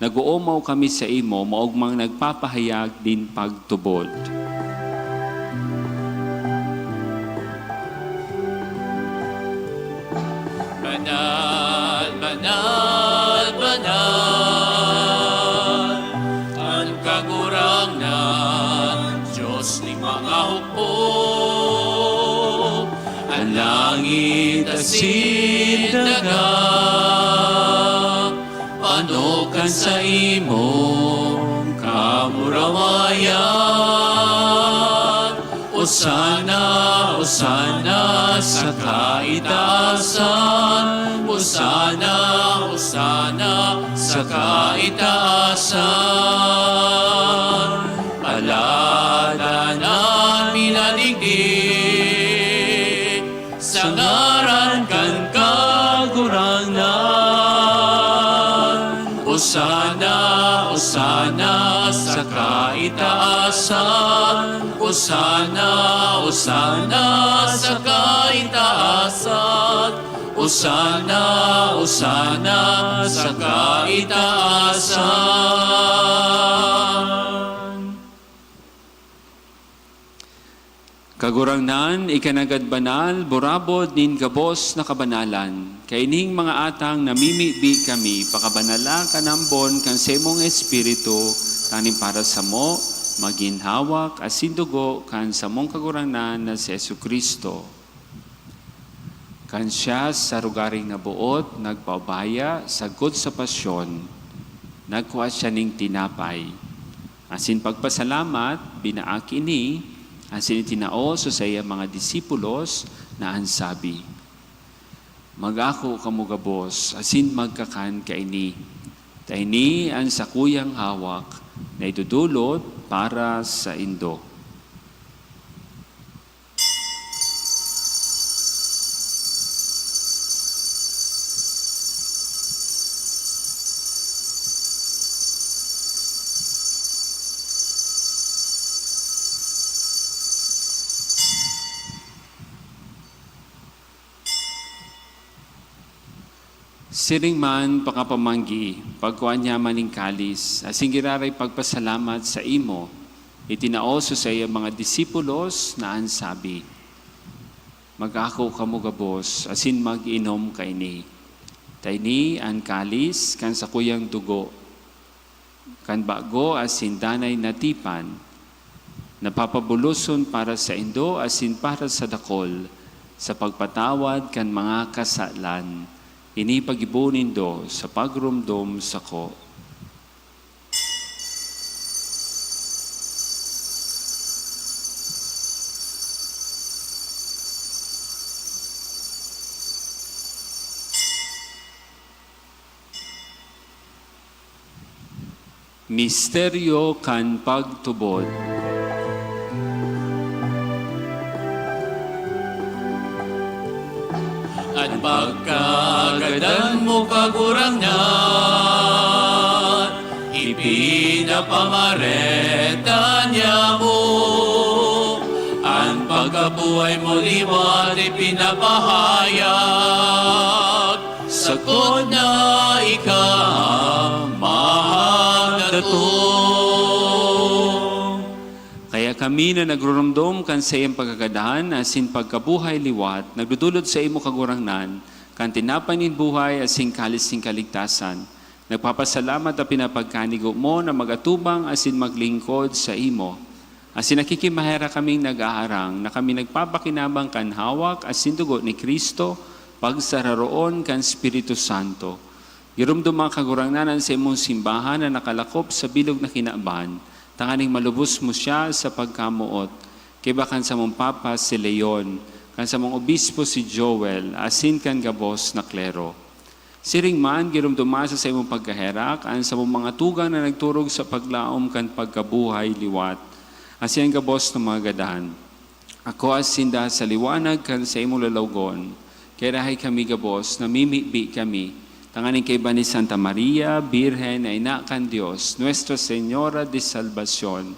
nag-uumaw kami sa imo, maugmang nagpapahayag din pagtubod. Banal, banal, banal, ang kagurangnan, Diyos ni mga hukbo, ang langit asin daga, panokan sa imong kamurawayan. Osana, Osana sa kaitaasan. Osana, Osana sa kaitaasan. Palada namin nadigdig sa ngaran kan kagurangnan. Osana, Osana sa kaitaasan. Osana, Osana sa kaitaasan. Osana, Osana sa kaitaasan. Kagurangnan, ikanagad banal, burabod nin gabos na kabanalan. Kaining mga atang namimibi kami, pakabanala kanambon kan semong espiritu, tanim para sa mo, maginhawak, asindugo kan samong kagurangnan na si Yesu Kristo. Kan siya sa rugaring nabuot, nagpaubaya, sagod sa pasyon, nagkuha siya ning tinapay. Asin pagpasalamat, binaaki ni, asin itinao so sa iya mga disipulos na ansabi, mag-ako kamugabos, asin magkakan kaini. Taini ang sakuyang hawak na idudulot para sa indo. Siring man pakapamanggi, pagkuhan niya maning kalis, asing giraray pagpasalamat sa imo, itinaoso sa iya mga disipulos na ansabi, mag-ako kamugabos, asin mag-inom kaini. Tayni ang kalis, kan sa kuyang dugo, kan bago asin danay natipan, napapabuluson para sa indo, asin para sa dakol, sa pagpatawad kan mga kasalan, ini pagibunin do sa pagrumdom sa ko. Misteryo kan pagtubod. At pagkagadan mo kagurangnan, ipinapamareta niya mo. Ang pagkabuhay mo liwat ipinapahayag, sakot na ikaw mahal na to. Kaya kami na nagrurumdom kan sa iyang pagkagadahan, asin pagkabuhay liwat, nagdudulot sa imo kagurangnan, kan tinapanin buhay, asin kalis sing kaligtasan. Nagpapasalamat at pinapagkanigo mo na magatubang asin maglingkod sa imo. Asin nakikimahera kaming nag-aharang, na kami nagpapakinabang kan hawak, asin dugo ni Kristo, pagsararoon kan Espiritu Santo. Girumdum mga kagurangnanan sa imong simbahan na nakalakop sa bilog na kinaaban, tanganing malubos mo siya sa pagkamuot. Kaya kan sa mong Papa si Leon, kan sa mong Obispo si Joel, asin kan gabos na klero. Siring man, girumdumasa sa imong pagkaherak, an sa mong mga tugang na nagturog sa paglaom kan pagkabuhay liwat, asin gabos na mga gadahan. Ako asinda sa liwanag kan sa imong lalawgon, kaya rahay kami gabos, namimibi kami, tanganing kay ni Santa Maria, Birhen na ina kan Diyos, Nuestra Señora de Salvación,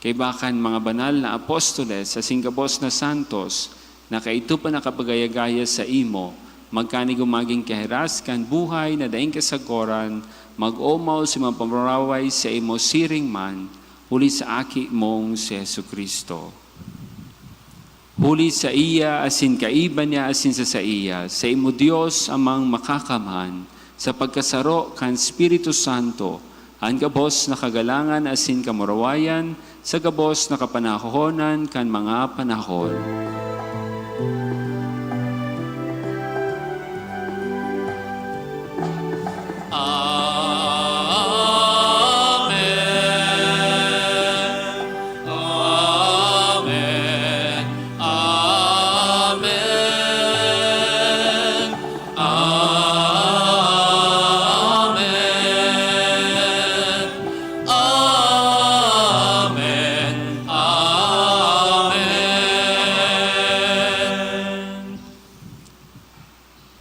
kay bakan mga banal na apostoles sa singgabos na santos, na kaito pa nakapagayagaya sa imo, magkani gumaging kaheras kan buhay na daing kasagoran, mag-omaw si mga pamaraway sa imo siring man, huli sa aki mong si Yesu Kristo. Huli sa iya, asin kaiba niya, asin sa iya, sa imo Diyos amang makakaman, sa pagkasaro kan Espiritu Santo, ang gabos na kagalangan, asin kamurawayan, sa gabos na kapanahonan kan mga panahon.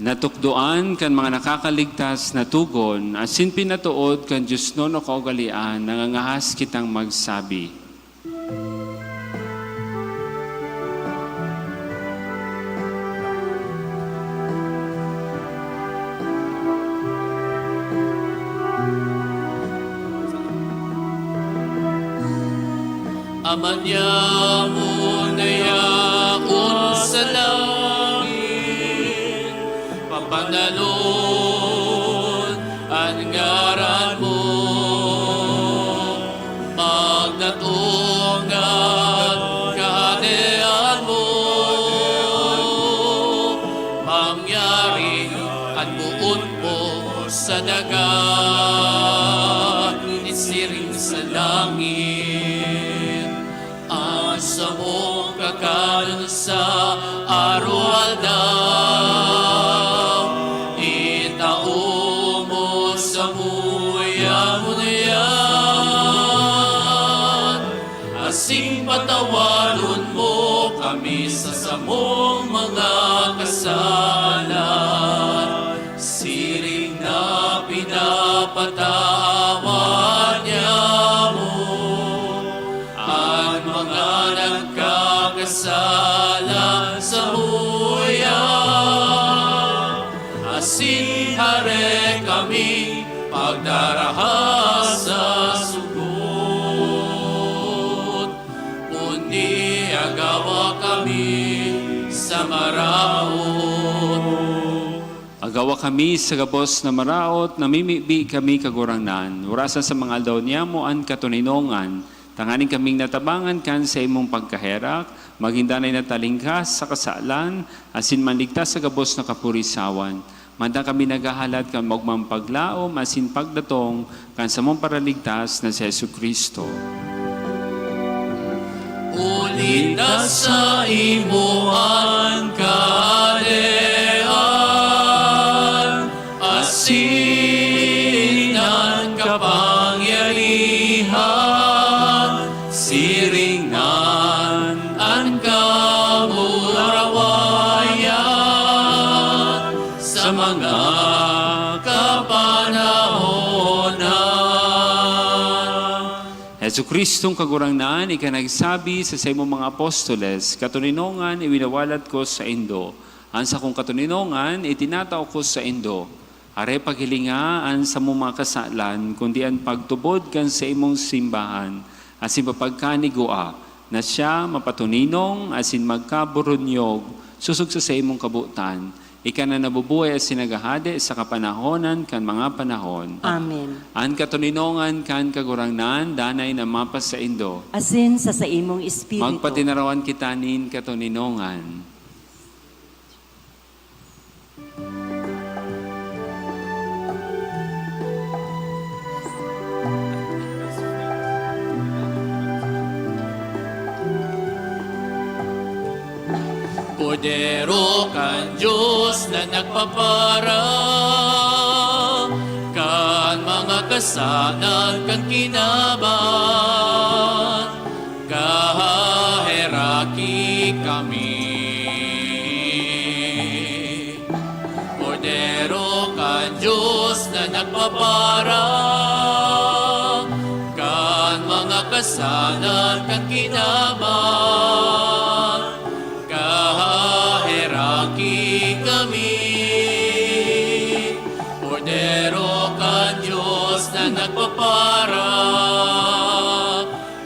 Natukdoan kan mga nakakaligtas na tugon, asin pinatuod kan Diyos no no kaugalian, nangangahas kitang magsabi. Amanyamun na yaon sa langit, papanalon ang ngaran mo, magnatungan kaharian mo, mangyari ang buon mo sa dagat, isiring sa langit. Ang sa mong kakanon sa araw-aldaw, itao mo sa muya mo na yan. Asing patawaron mo kami sa samong mga kasalan, siring na pinapatawan niya mo ang mga nagkakasala sa muya. Asin hare kami pagdaraha sa sugot, kundi agawa kami sa maraot. Agawa kami sa gabos na maraot, namimibi kami kagurangnan. Urasan sa mga aldaw niya mo ang katuninongan. Tanganing kaming natabangan kan sa imong pagkaherak, maghindanay na talingkas sa kasalan, asin manligtas sa gabos na kapurisawan. Manda kami nagahalat kan magmang paglaom, asin pagdatong kan sa mong paraligtas na si Yesu Kristo. Ulit na sa imuan kadean, asinan kapangyarihan, siringan ang kamurawayan sa mga kapanahonan. Yesu Kristong kagurangnan, ika nagsabi sa imong mga apostoles, katuninongan iwinawalat ko sa indo. Ansa kong katuninongan, itinatao ko sa indo. Are paghilingaan sa mong mga kasalan, kundi ang pagtubod kan sa imong simbahan, asin papagkanigua, na siya mapatuninong, asin magkaburunyog, susog sa imong kabutan. Ika na nabubuhay at sinagahade sa kapanahonan kan mga panahon. Amen. An katuninongan kan kagurangnan, danay na mapas sa indo. Asin sa imong espiritu. Magpatinarawan kita nin katuninongan. Podero kan Diyos na nagpapara, kan mga kasanan kan kinaban, kaheraki kami. Podero kan Diyos na nagpapara, kan mga kasanan kan kinaban, kaheraki kami. Cordero ka Diyos na nagpapara,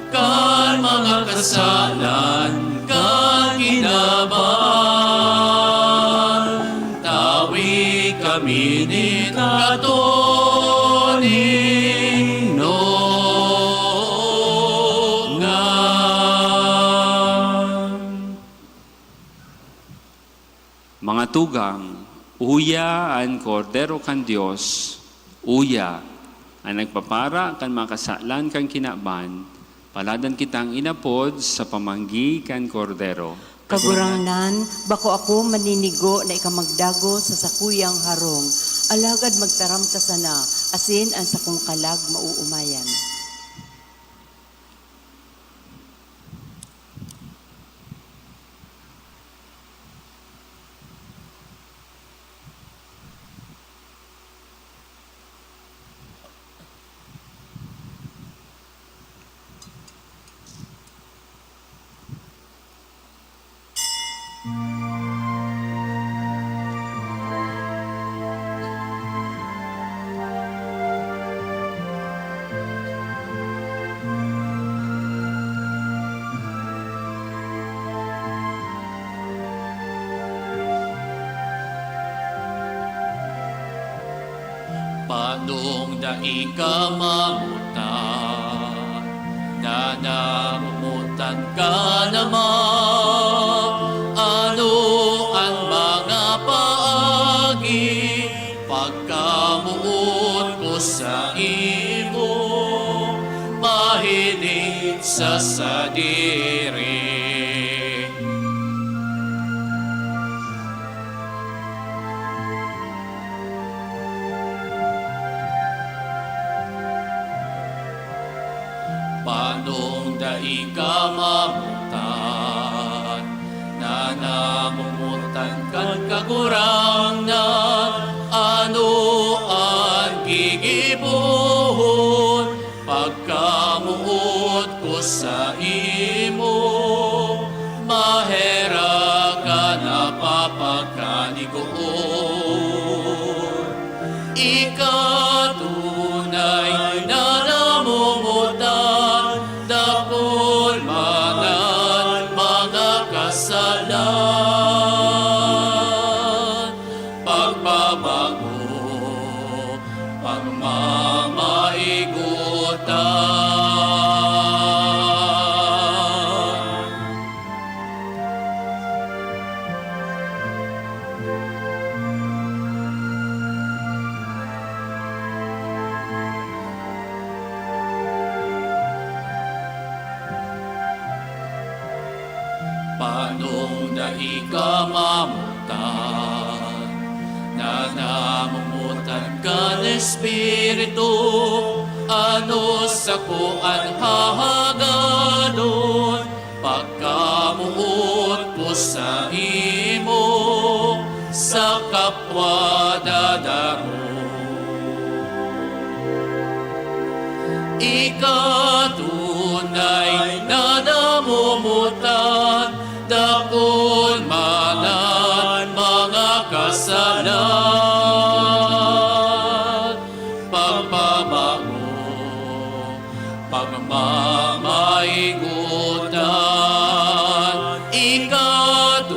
kan mga kasalan kan kinaban, tawi kami ni katuninongan. Mga tugang, uya ang kordero kan Dios, uya ang nagpapara kan mga kasalan kan kinaban, paladan kitang inapod sa pamanggi kan kordero. Kagurangnan, bako ako maninigo na ikamagdago sa sakuyang harong. Alagad magtaram ka sana, asin ang sakong kalag mauumayan. Padong dai ka mamutan, na namumutan ka naman. Ano ang mga paagi, pagkamuot ko sa imo, mahilig sa sadiri. Panong dai ka mamutan, na namumutan kan kagurangnan. Ano ang gigibuhon, pagkamuot ko sa imo, mahera ka na papagkaniguon. Ikatunay na namumutan, dakol manan mga kasalan. Pagbabago, pagmamaigutan. Panong dai ka mamutan, na namumutan ka ng Espiritu. Ano sa kuan hahagadon, pagkamuot ko sa imo, sa kapwa dadaro. Ikatunay na namumutan, dakol manan mga kasalan. Pagbabago, pagmamaigutan. Ikatunay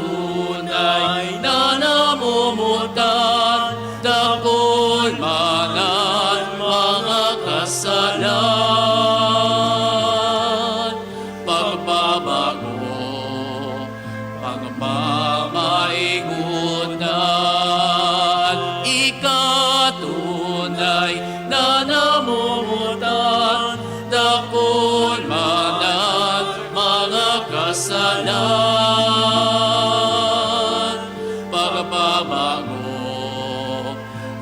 na namumutan, dakol manan mga kasalan. Pagbabago, pagmamaigutan. Ikatunay na namumutan, dakol manan mga kasalan. Pagbabago,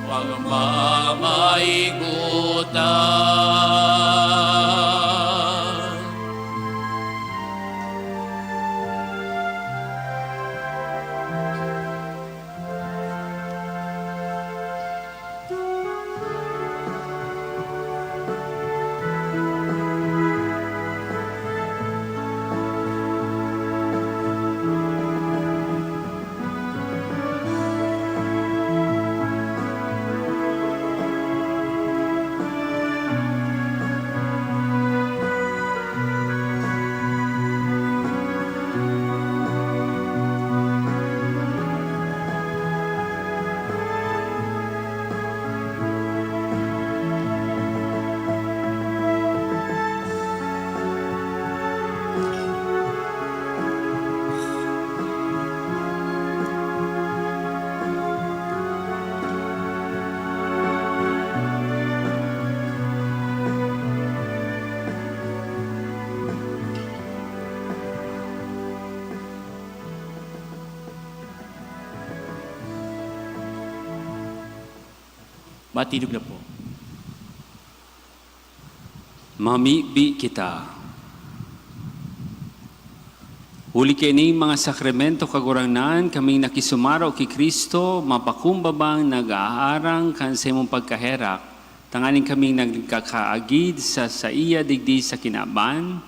pagmamaigutan. Matindog na po. Mamibi kita. Huli kini mga sakramento kagurangnan, kaming nakisumaraw ki Kristo, mapakumbabang nag-aarang kan sa imong pagkaherak, tanganing kaming nagkakaagid sa iya digdi sa kinaban,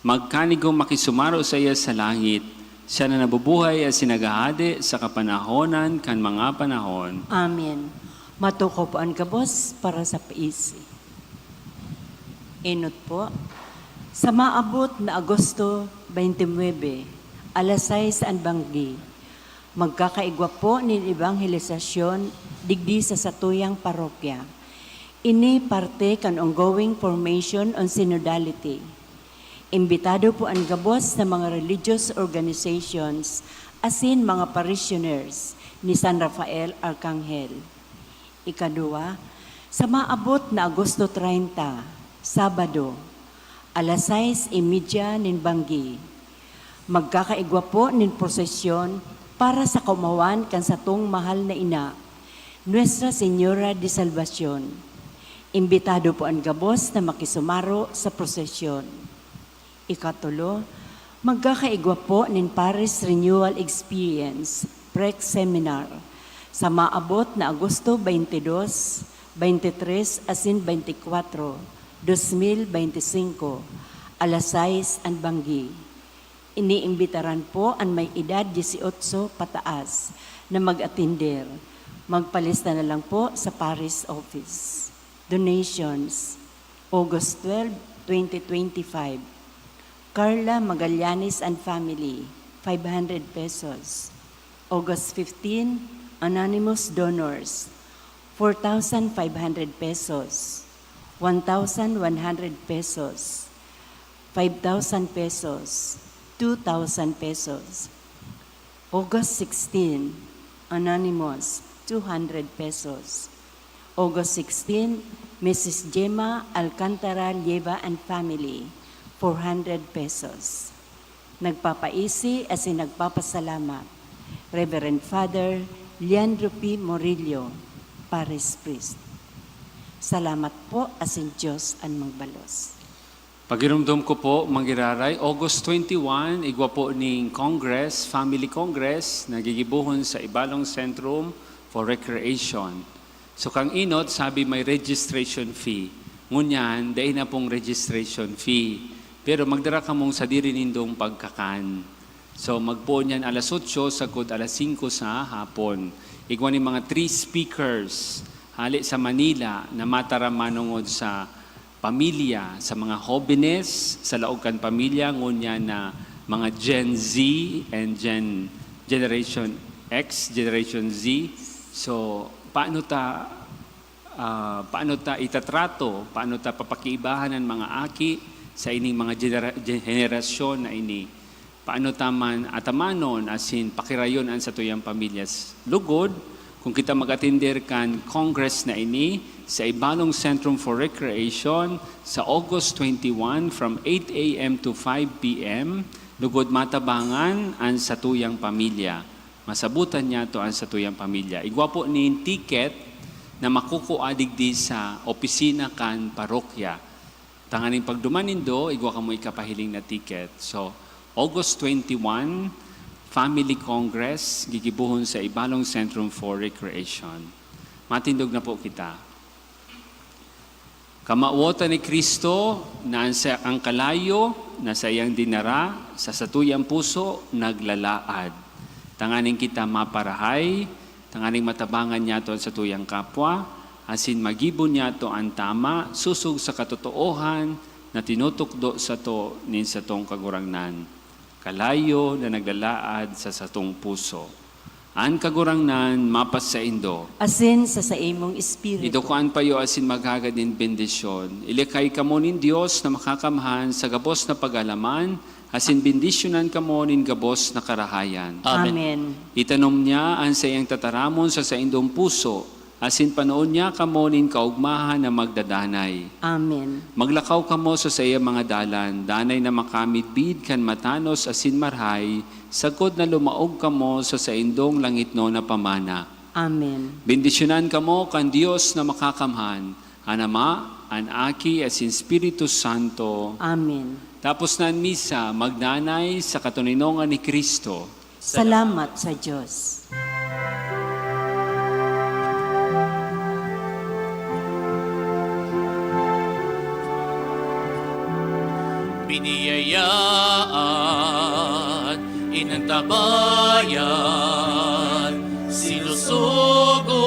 magkanigo makisumaraw sa iya sa langit, siya na nabubuhay at sinagahade sa kapanahonan kan mga panahon. Amen. Matukopan ka, boss, para sa paisi. Inot po. Sa maabot na Agosto 29, alas 6 ang banggi, magkakaigwa po ni evangelisasyon digdi sa satuyang parokya. Ini parte kan ongoing formation on synodality. Imbitado po ang gabos ng mga religious organizations asin mga parishioners ni San Rafael Arcangel. Ikadua, sa maabot na Agosto 30, Sabado, alas 6:30 nin Banggi, magkakaigwa po nin prosesyon para sa kumawan kan satong mahal na ina, Nuestra Señora de Salvacion. Imbitado po ang gabos na makisumaro sa prosesyon. Ikatulo, magkakaigwa po nin Paris Renewal Experience Prec Seminar sa maabot na Agosto 22, 23 asin 24, 2025, alas 6 ang Banggi. Iniimbitaran po ang may edad 18 pataas na mag-atinder. Magpalista na lang po sa Paris Office. Donations, August 12, 2025. Carla Magallanes and Family, 500 pesos. August 15, Anonymous Donors, 4,500 pesos. 1,100 pesos. 5,000 pesos. 2,000 pesos. August 16, Anonymous, 200 pesos. August 16, Mrs. Gemma Alcantara Lleva and Family, 400 pesos. Nagpapaisi as in nagpapasalamat, Reverend Father Leandro P. Morillo, Paris Priest. Salamat po as in Diyos ang magbalos. Pagirumdum ko po, Mangiraray, August 21, igwa po ning Congress, Family Congress, nagigibuhon sa Ibalong Centrum for Recreation. So kang inot, sabi may registration fee. Ngunyan, dahil na pong registration fee. Pero magdara ka mong sa diri nindong pagkakan. So magpo niyan alas 8, sagod alas 5 sa hapon. Igwa ni mga 3 speakers, hali sa Manila, na mataramanungod sa pamilya, sa mga jóvenes, sa laogan pamilya, ngunya na mga Gen Z and Generation X, Generation Z. So, paano ta itatrato, paano ta papakiibahan ng mga aki sa ining mga henerasyon na ini. Paano taman atamanon, asin pakirayon ang sa tuyang pamilyas lugod, kung kita mag-attender kan Congress na ini sa Ibalong Centrum for Recreation sa August 21 from 8 a.m. to 5 p.m. Lugod matabangan ang sa tuyang pamilya. Masabutan niya to ang sa tuyang pamilya. Igwa po ni ticket na makukuadig di sa opisina kan parokya. Tanganing pagdumanin do, igwa ka mo ikapahiling na ticket. So, August 21, Family Congress, gigibuhon sa Ibalong Centrum for Recreation. Matindog na po kita. Kamawota ni Kristo na ang kalayo na sa iyang dinara, sa satuyang puso, naglalaad. Tanganing kita maparahay, tanganing matabangan niya to sa tuyang kapwa, asin magibon niya to ang tama, susug sa katotoohan na tinutukdo sa to nin sa tong kagurangnan. Kalayo na naglalaad sa satong puso. An kagurangnan mapas sa indo. Asin sa imong espiritu. Ito kuan payo asin maghagad din bendisyon. Ilikay kamo nin Dios na makakamahan sa gabos na pagalaman, asin bendisyonan kamo nin gabos na karahayan. Amen. Itanom niya ang sa iyang tataramon sa indong puso, asin panoon niya kamo nin kaugmahan na magdadanay. Amen. Maglakaw kamo sa iyang mga dalan, danay na makamidbid kan matanos asin marhay, sagod na lumaog kamo sa indong langit no na pamana. Amen. Bendisyonan kamo kan Dios na makakamhan, an Ama, an Aki, asin Espiritu Santo. Amen. Tapos na ang misa, magnanay sa katuninongan ni Kristo. Salamat sa Diyos. Biniyayaan, inantabayan, sinusugod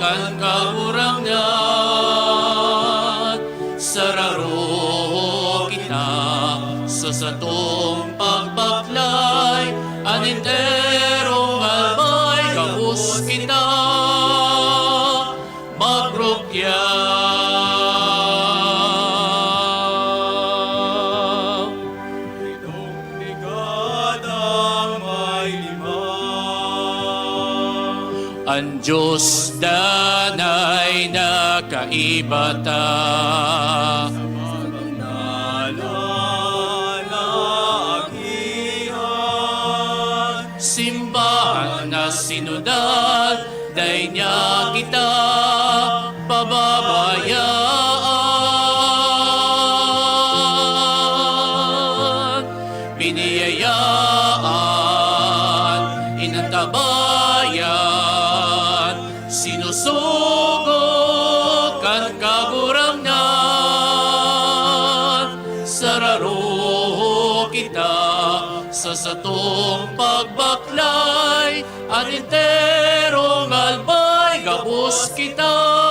kan kaurangnan, sararo kita sa satong pagbaklay, aninterong albay, kapus kita, magrokya. Ang Diyos danay nakaibata. Simbahan na sinunod, day niya kita pababayaan. Biniyayaan, inantabayan, sinusugod kan kagurangan. Sararo kita sa satong pagbaklay, at enterong albay gabos kita.